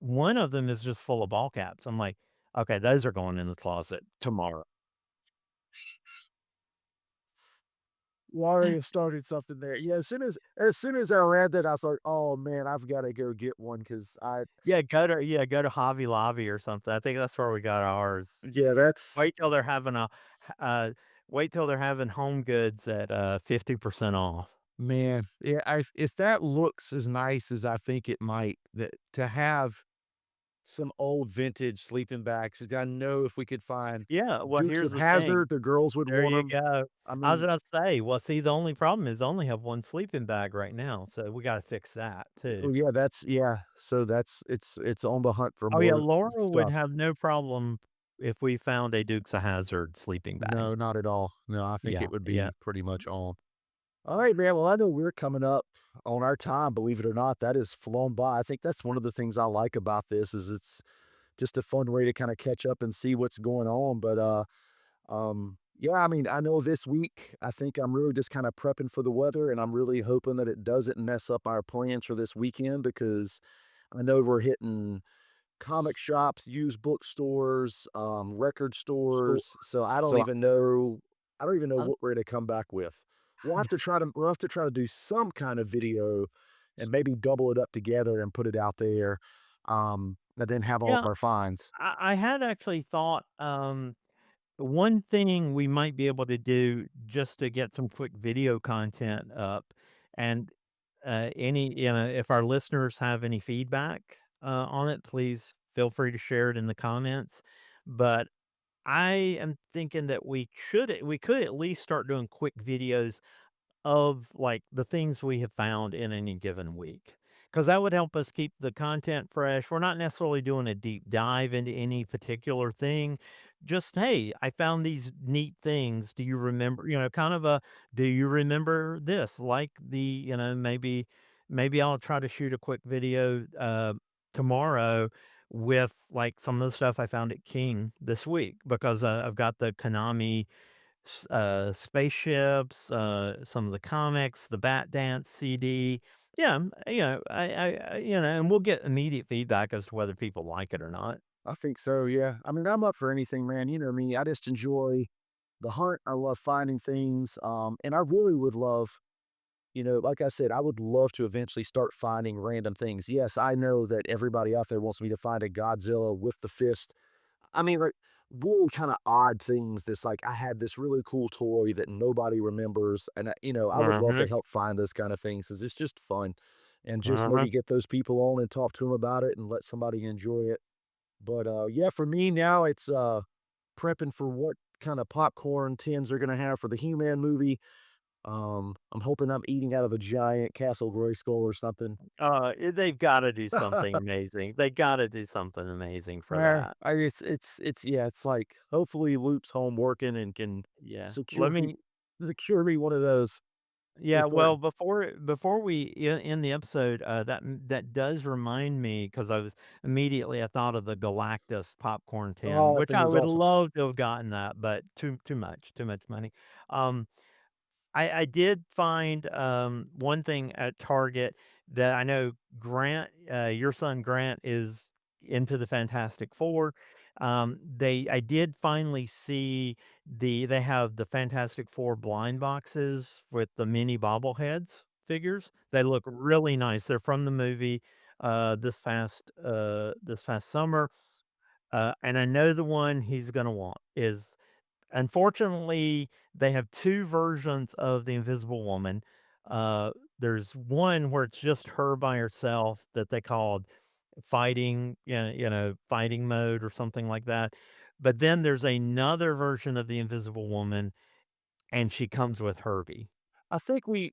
one of them is just full of ball caps. I'm like, "Okay, those are going in the closet tomorrow." You already started something there. Yeah, as soon as I read that, I was like, "Oh, man, I've gotta go get one because I." Go to Hobby Lobby or something. I think that's where we got ours. Yeah, that's Wait till they're having a uh, wait till they're having Home Goods at, 50% off. man, yeah, I if that looks as nice as I think it might, that to have some old vintage sleeping bags, I know if we could find Yeah, well, Dukes here's of the thing. Hazzard, the girls would There want you them. go. I I was mean, gonna say, well, see, the only problem is I only have 1 sleeping bag right now, so we gotta fix that too. oh, yeah, so it's on the hunt for Oh, yeah, more Laura would stuff. have no problem if we found a Dukes of Hazzard sleeping bag. No, not at all. No, I think Yeah, it would yeah. be pretty much on. Alright, man, well, I know we're coming up on our time, believe it or not, that has flown by. I think that's one of the things I like about this is it's just a fun way to kinda catch up and see what's going on, but, yeah, I mean, I know this week, I think I'm really just kinda prepping for the weather, and I'm really hoping that it doesn't mess up our plans for this weekend because I know we're hitting comic shops, used bookstores, record Store stores, so so I don't even know I what we're to come back with. We'll have to try to do some kind of video and maybe double it up together and put it out there, and then have all of yeah, our finds. I had actually thought, one thing we might be able to do just to get some quick video content up and, if our listeners have any feedback, on it, please feel free to share it in the comments, but I am thinking that we could at least start doing quick videos of, like, the things we have found in any given week, because that would help us keep the content fresh. We're not necessarily doing a deep dive into any particular thing. Just, "Hey, I found these neat things. Do you remember?" Kind of a, "Do you remember this?" Like maybe I'll try to shoot a quick video, tomorrow with, like, some of the stuff I found at King this week because, I've got the Konami spaceships, some of the comics, the Bat Dance CD. Yeah, and we'll get immediate feedback as to whether people like it or not. I think so, yeah. I mean, I'm up for anything, man. You know me. I just enjoy the hunt. I love finding things. And I really would love, like I said, I would love to eventually start finding random things. Yes, I know that everybody out there wants me to find a Godzilla with the fist. I mean, like, really kind of odd things. This, like, I had this really cool toy that nobody remembers. And, I would love to Mhm, help find those kind of things because it's just fun. And just mhm. maybe get those people on and talk to them about it and let somebody enjoy it. But, yeah, for me now, it's, prepping for what kinda popcorn tins they're gonna have for the He-Man movie. I'm hoping I'm eating out of a giant Castle Grayskull or something. They've gotta do something amazing. They gotta do something amazing for that. I it's yeah, it's like, hopefully Luke's home working and can Yeah. secure Let me me secure me one of those Yeah, before. well, before we end the episode, that does remind me because I thought of the Galactus popcorn tin, Oh, that which thing I was would awesome. love to have gotten that, but too much money. Um, I did find, one thing at Target that I know your son Grant is into the Fantastic Four. I did finally see they have the Fantastic Four blind boxes with the mini bobbleheads figures. They look really nice. They're from the movie, this past summer, and I know the one he's gonna want is. Unfortunately, they have 2 versions of the Invisible Woman. There's one where it's just her by herself that they called fighting mode or something like that. But then there's another version of the Invisible Woman, and she comes with Herbie. I think we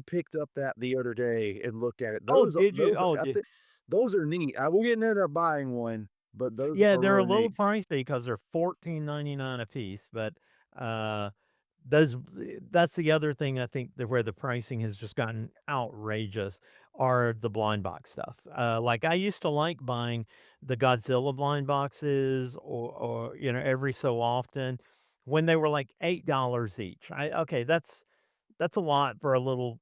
picked up that the other day and looked at it. Oh, Those are did you? those are Oh, I did think those are neat. We didn't end up buying one, but those Yeah, are they're a really little neat. pricey because 'cause they're 14.99 a piece, but, Uh, those that's the other thing I think that where the pricing has just gotten outrageous are the blind box stuff. Like I used to like buying the Godzilla blind boxes or every so often when they were like $8 each. That's a lot for a little,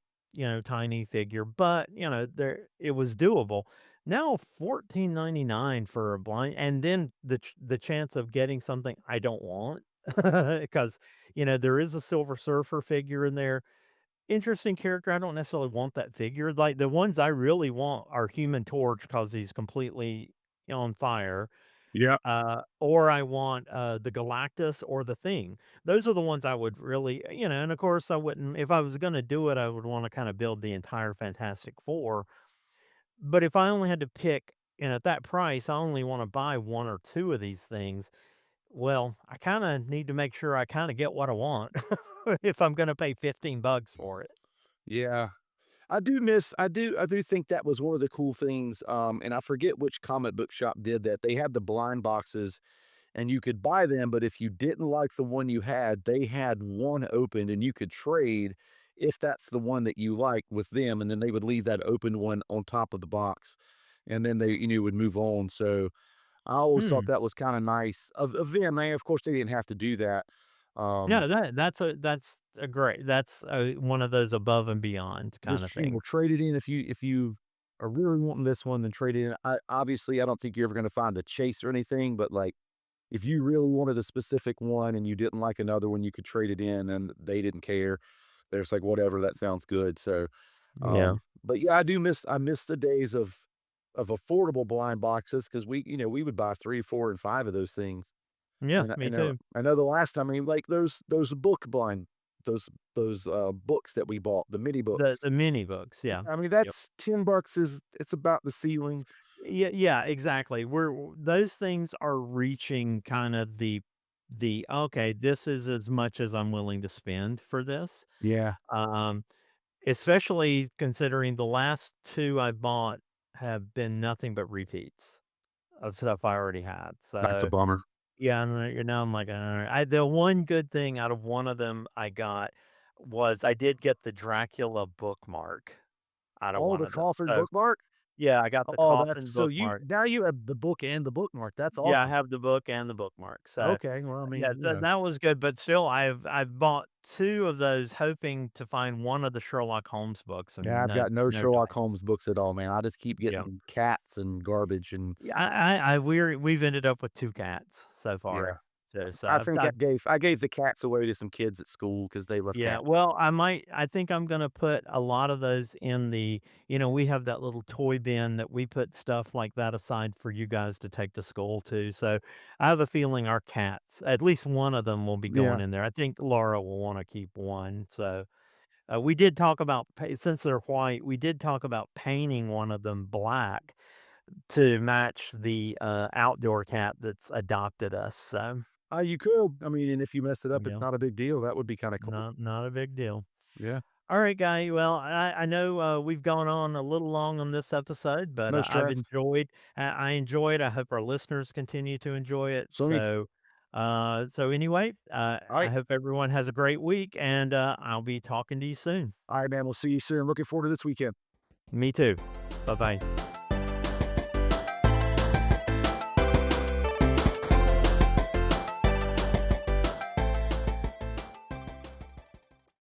tiny figure, but, there it was doable. Now 14.99 for a blind and then the chance of getting something I don't want because, there is a Silver Surfer figure in there. Interesting character, I don't necessarily want that figure. Like, the ones I really want are Human Torch because he's completely on fire, Yeah. or I want, the Galactus or the Thing. Those are the ones I would really and of course, I wouldn't if I was gonna do it, I would wanna kinda build the entire Fantastic Four, but if I only had to pick and at that price, I only wanna buy 1 or 2 of these things, well, I kinda need to make sure I kinda get what I want if I'm gonna pay 15 bucks for it. Yeah. I do think that was one of the cool things, and I forget which comic book shop did that. They had the blind boxes and you could buy them, but if you didn't like the one you had, they had one opened and you could trade if that's the one that you like with them, and then they would leave that opened one on top of the box, and then would move on. So I always thought Hmm. that was kinda nice of them. Of course, they didn't have to do that. Um, Yeah, that's a great that's, one of those above and beyond kinda just, things. trade it in if you are really wanting this one, then trade it in. I don't think you're ever gonna find a chase or anything, but, like, if you really wanted a specific one and you didn't like another one, you could trade it in and they didn't care. They're just like, "Whatever, that sounds good." So, Yeah. but yeah, I miss the days of affordable blind boxes because we would buy 3, 4, and 5 of those things. Yeah, And me too. I know the last time, I mean, like, those book blind books that we bought, the mini The books. mini books, yeah. I mean, Yep. that's $10 it's about the ceiling. Yeah, yeah, exactly. Those things are reaching kind of okay, this is as much as I'm willing to spend for this. Yeah, Um, Especially considering the last 2 I bought have been nothing but repeats of stuff I already had. that's a So, bummer. yeah, and now I'm like, alright. The one good thing out of one of them I got was I did get the Dracula bookmark out of Oh, one the of them. Crawford So, bookmark? yeah, I got the Oh, that's coffin so you bookmark. now you have the book and the bookmark, that's Yeah, I awesome. have the book and the bookmark, so, Okay, well, I yeah, mean, that was good, but still, I've bought 2 of those hoping to find one of the Sherlock Holmes books yeah, and I've got no no Sherlock dice. Holmes books at all, man. I just keep Yeah. getting cats and garbage and Yeah, we've ended up with 2 cats so yeah. far, so I I've think I gave the cats away to some kids at school because they love yeah, cats. well, I think I'm gonna put a lot of those in we have that little toy bin that we put stuff like that aside for you guys to take to school too, so I have a feeling our cats, at least one of them will be going Yeah. in there. I think Laura will wanna keep one, so, we did talk about since they're white, we did talk about painting one of them black to match the, outdoor cat that's adopted us, so, You could. I mean, and if you mess it up, it's yeah, not a big deal. That would be kinda cool. not a big deal. Yeah. All right, guy. Well, I know we've gone on a little long on this episode, but No I've stress. enjoyed. I enjoyed. I hope our listeners continue to enjoy it. Sweet. So anyway, I Alright. hope everyone has a great week, and I'll be talking to you soon. Alright, man, we'll see you soon. Looking forward to this weekend. Me too. Bye bye.